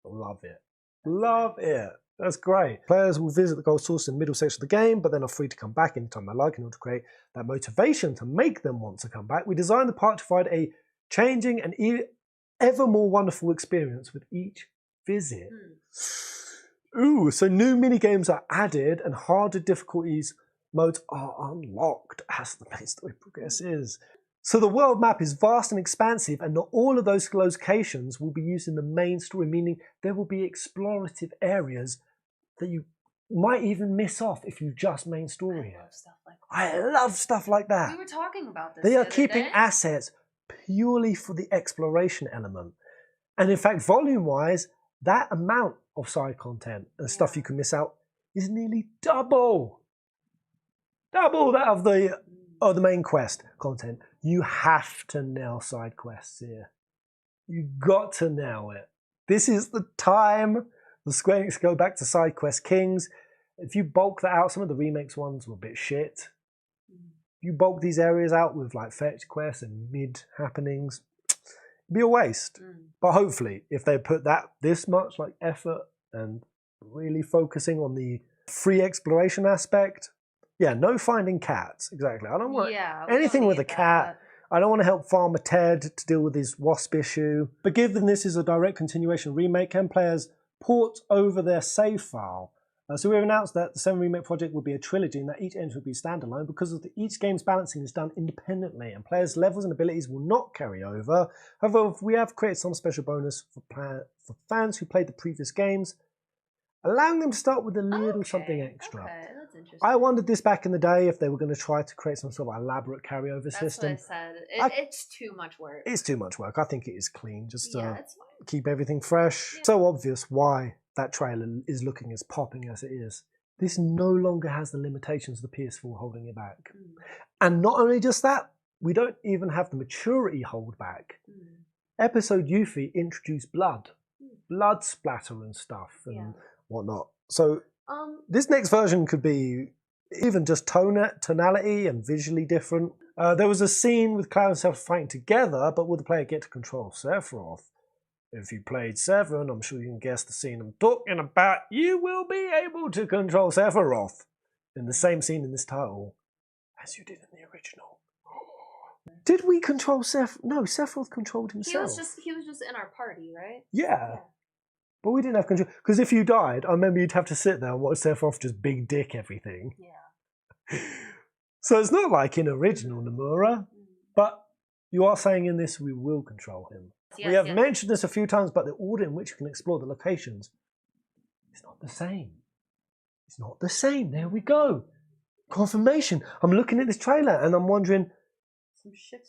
Love it. Love it. That's great. Players will visit the goal source in the middle section of the game, but then are free to come back anytime they like in order to create that motivation to make them want to come back. We designed the park to provide a changing and ever more wonderful experience with each visit. Ooh, so new mini-games are added and harder difficulties modes are unlocked as the main story progresses. So the world map is vast and expansive, and not all of those locations will be used in the main story, meaning there will be explorative areas that you might even miss off if you just main story it. I love stuff like that. We were talking about this. They are keeping assets purely for the exploration element. And in fact, volume-wise, that amount of side content and stuff you can miss out is nearly double that of the main quest content. You have to nail side quests here. You got to nail it. This is the time for Square Enix to go back to side quest kings. If you bulk that out, some of the remakes ones were a bit shit. If you bulk these areas out with like fetch quests and mid happenings, it'd be a waste. But hopefully, if they put this much like effort and really focusing on the free exploration aspect, no finding cats. Exactly. I don't want anything with a cat. I don't want to help Farmer Ted to deal with his wasp issue. But given this is a direct continuation remake, can players port over their save file? So we've announced that the 7 Remake project will be a trilogy and that each entry will be standalone because each game's balancing is done independently and players' levels and abilities will not carry over. However, we have created some special bonus for fans who played the previous games, allowing them to start with a little something extra. Okay, that's interesting. I wondered this back in the day if they were going to try to create some sort of elaborate carryover system. That's what I said. It's too much work. It's too much work. I think it is clean. Just it's fine. keep everything fresh. Yeah. So obvious why that trailer is looking as popping as it is. This no longer has the limitations of the PS4 holding it back. And not only just that, we don't even have the maturity hold back. Episode Yuffie introduced blood splatter and stuff and whatnot. So this next version could be even just tonality and visually different. There was a scene with Cloud and Sephiroth fighting together, but will the player get to control Sephiroth? If you played 7, I'm sure you can guess the scene I'm talking about. You will be able to control Sephiroth in the same scene in this title as you did in the original. Did we control Sephiroth? No, Sephiroth controlled himself. He was just in our party, right? Yeah. But we didn't have control. Because if you died, I remember you'd have to sit there and watch Sephiroth just big dick everything. Yeah. So it's not like in original Nomura. But you are saying in this we will control him. We have mentioned this a few times, but the order in which you can explore the locations is not the same. It's not the same. There we go. Confirmation. I'm looking at this trailer and I'm wondering,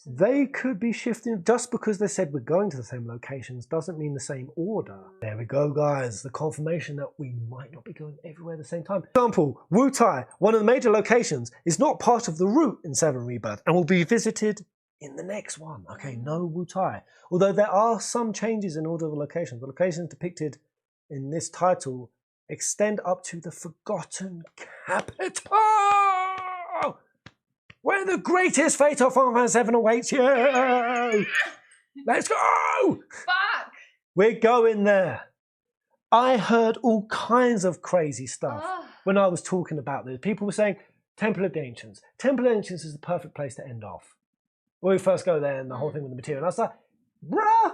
they could be shifting. Just because they said we're going to the same locations doesn't mean the same order. There we go, guys. The confirmation that we might not be going everywhere at the same time. For example, Wutai, one of the major locations, is not part of the route in 7 Rebirth and will be visited in the next one. Okay, no Wutai. Although there are some changes in order of the locations. The locations depicted in this title extend up to the Forgotten Capital, where the greatest fate of Final Fantasy 7 awaits you. Let's go! Fuck! We're going there. I heard all kinds of crazy stuff when I was talking about this. People were saying, Temple of the Ancients. Temple of the Ancients is the perfect place to end off. When we first go there and the whole thing with the material. And I was like, bruh,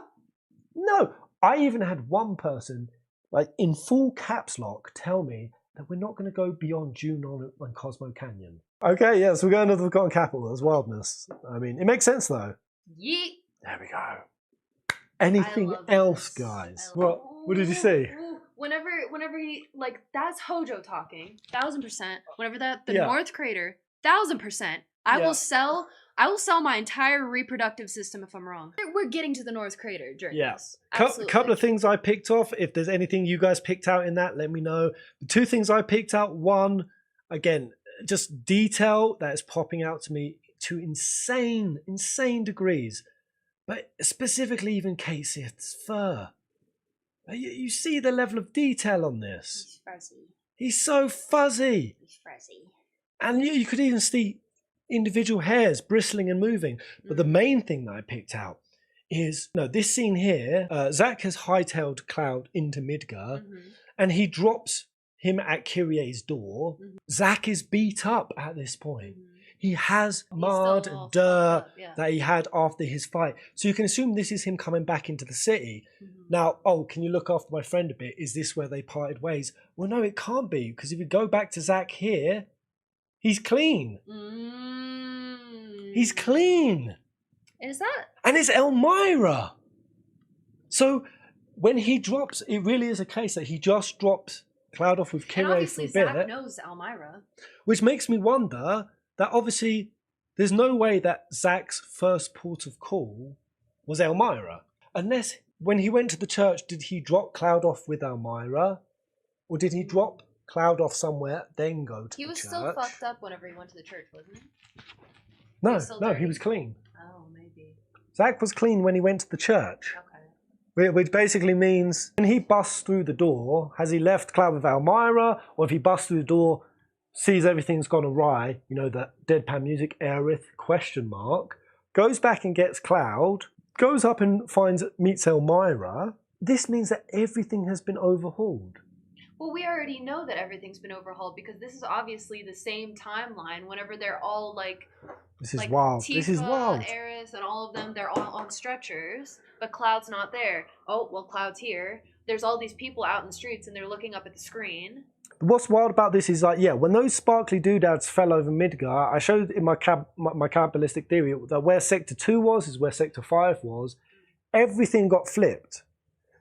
no. I even had one person, like in full caps lock, tell me that we're not going to go beyond Junon and Cosmo Canyon. Okay, yes, we're going to the Forgotten Capital. There's wildness. I mean, it makes sense though. Yeet. There we go. Anything else, guys? What did you see? Whenever he, like, that's Hojo talking, 1000%. Whenever the North Crater, 1000%. I will sell I will sell my entire reproductive system if I'm wrong. We're getting to the North Crater during this. A couple of things I picked off. If there's anything you guys picked out in that, let me know. The two things I picked out, one, again, just detail that is popping out to me to insane degrees. But specifically even Kate Sith's fur. You see the level of detail on this. He's fuzzy. He's so fuzzy. He's fuzzy. And you could even see individual hairs bristling and moving. But the main thing that I picked out is, this scene here, Zack has hightailed Cloud into Midgar, and he drops him at Kyrie's door. Zack is beat up at this point. He has mud and dirt that he had after his fight. So you can assume this is him coming back into the city. Now, can you look after my friend a bit? Is this where they parted ways? Well, no, it can't be, because if you go back to Zack here, he's clean. He's clean. Is that? And it's Elmira. So when he drops, it really is a case that he just drops Cloud off with Kyrie for a bit. Zack knows Elmira. Which makes me wonder that obviously there's no way that Zack's first port of call was Elmira. Unless when he went to the church, did he drop Cloud off with Elmira? Or did he drop Cloud off somewhere, then go to the church? He was still fucked up whenever he went to the church, wasn't he? No, he was clean. Oh, maybe. Zack was clean when he went to the church. Okay. Which basically means when he busts through the door, has he left Cloud with Elmira? Or if he busts through the door, sees everything's gone awry, that deadpan music, Aerith, ? Goes back and gets Cloud, goes up and meets Elmira. This means that everything has been overhauled. Well, we already know that everything's been overhauled because this is obviously the same timeline whenever they're all like... This is wild. Tifa, this is wild. Aerith, and all of them, they're all on stretchers, but Cloud's not there. Oh, well, Cloud's here. There's all these people out in the streets and they're looking up at the screen. What's wild about this is when those sparkly doodads fell over Midgar, I showed in my Kabbalistic theory that where Sector 2 was is where Sector 5 was. Everything got flipped.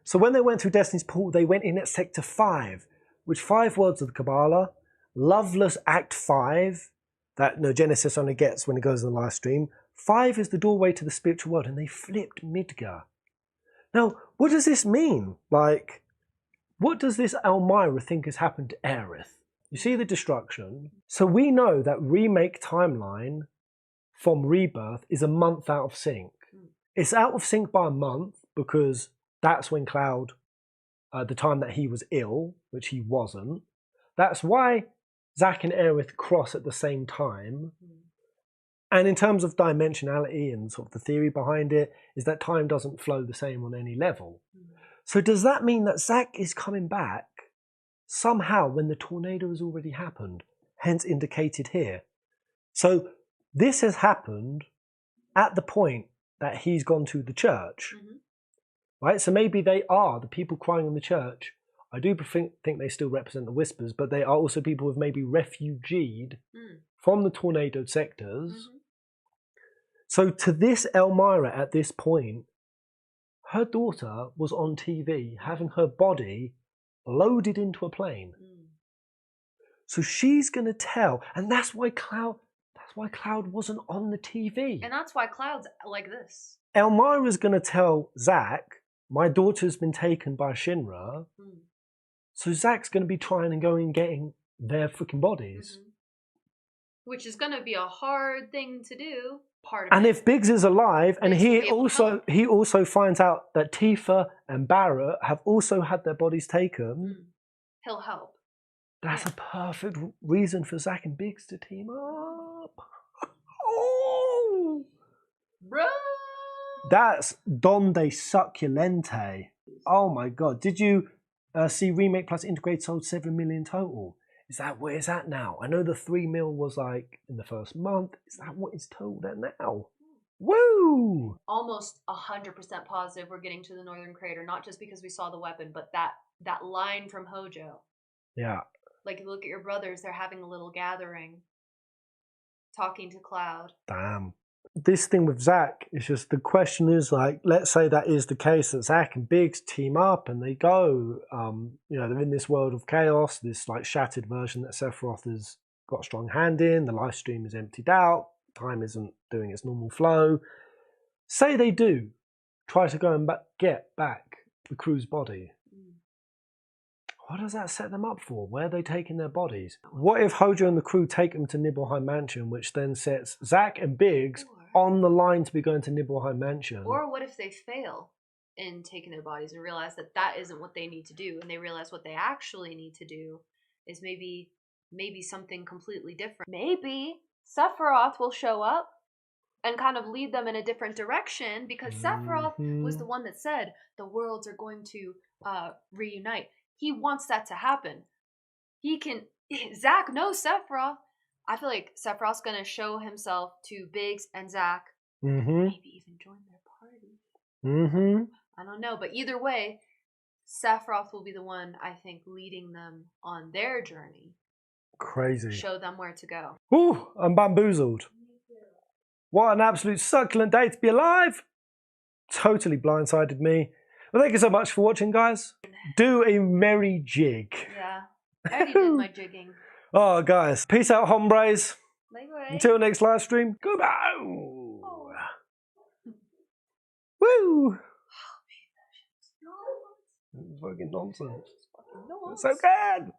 So when they went through Destiny's Portal, they went in at Sector 5, which 5 words of the Kabbalah, Loveless Act 5, that Genesis only gets when it goes on the live stream. 5 is the doorway to the spiritual world, and they flipped Midgar. Now, what does this mean? What does this Elmira think has happened to Aerith? You see the destruction. So we know that Remake timeline from Rebirth is a month out of sync. It's out of sync by a month because that's when Cloud, the time that he was ill, which he wasn't. That's why Zack and Aerith cross at the same time. And in terms of dimensionality and sort of the theory behind it, is that time doesn't flow the same on any level. So does that mean that Zack is coming back somehow when the tornado has already happened, hence indicated here? So this has happened at the point that he's gone to the church, right? So maybe they are the people crying in the church. I do think they still represent the Whispers, but they are also people who have maybe refugeed from the tornadoed sectors. So to this Elmira at this point, her daughter was on TV having her body loaded into a plane. So she's going to tell, and that's why Cloud wasn't on the TV. And that's why Cloud's like this. Elmira's going to tell Zack, my daughter's been taken by Shinra. So Zack's going to be trying and going and getting their freaking bodies. Which is going to be a hard thing to do. And if Biggs is alive, and he also finds out that Tifa and Barrett have also had their bodies taken, he'll help. That's a perfect reason for Zack and Biggs to team up. Oh, bro, that's Donde Succulente. Oh my god! Did you see Remake plus Integrate sold 7 million total? Where is that now? I know the 3 mil was in the first month. Is that what it's totaled at now? Woo! Almost 100% positive we're getting to the Northern Crater, not just because we saw the weapon, but that line from Hojo. Yeah. Look at your brothers, they're having a little gathering, talking to Cloud. Damn. This thing with Zack is just, the question is let's say that is the case, that Zack and Biggs team up and they go, they're in this world of chaos, this shattered version that Sephiroth has got a strong hand in, the live stream is emptied out, Time isn't doing its normal flow. Say they do try to go and get back the crew's body. What does that set them up for? Where are they taking their bodies? What if Hojo and the crew take them to Nibelheim Mansion, which then sets Zack and Biggs on the line to be going to Nibelheim Mansion? Or what if they fail in taking their bodies and realize that that isn't what they need to do, and they realize what they actually need to do is maybe something completely different. Maybe Sephiroth will show up and kind of lead them in a different direction, because Sephiroth was the one that said the worlds are going to reunite. He wants that to happen. Zack knows Sephiroth. I feel like Sephiroth's gonna show himself to Biggs and Zack. Maybe even join their party. I don't know, but either way, Sephiroth will be the one, I think, leading them on their journey. Crazy. Show them where to go. Ooh, I'm bamboozled. What an absolute succulent day to be alive. Totally blindsided me. Well, thank you so much for watching, guys. Do a merry jig. Yeah, I already did my jigging. Oh, guys, peace out, hombres. Bye-bye. Until next live stream, goodbye. Oh. Woo! Fucking nonsense. It's so good.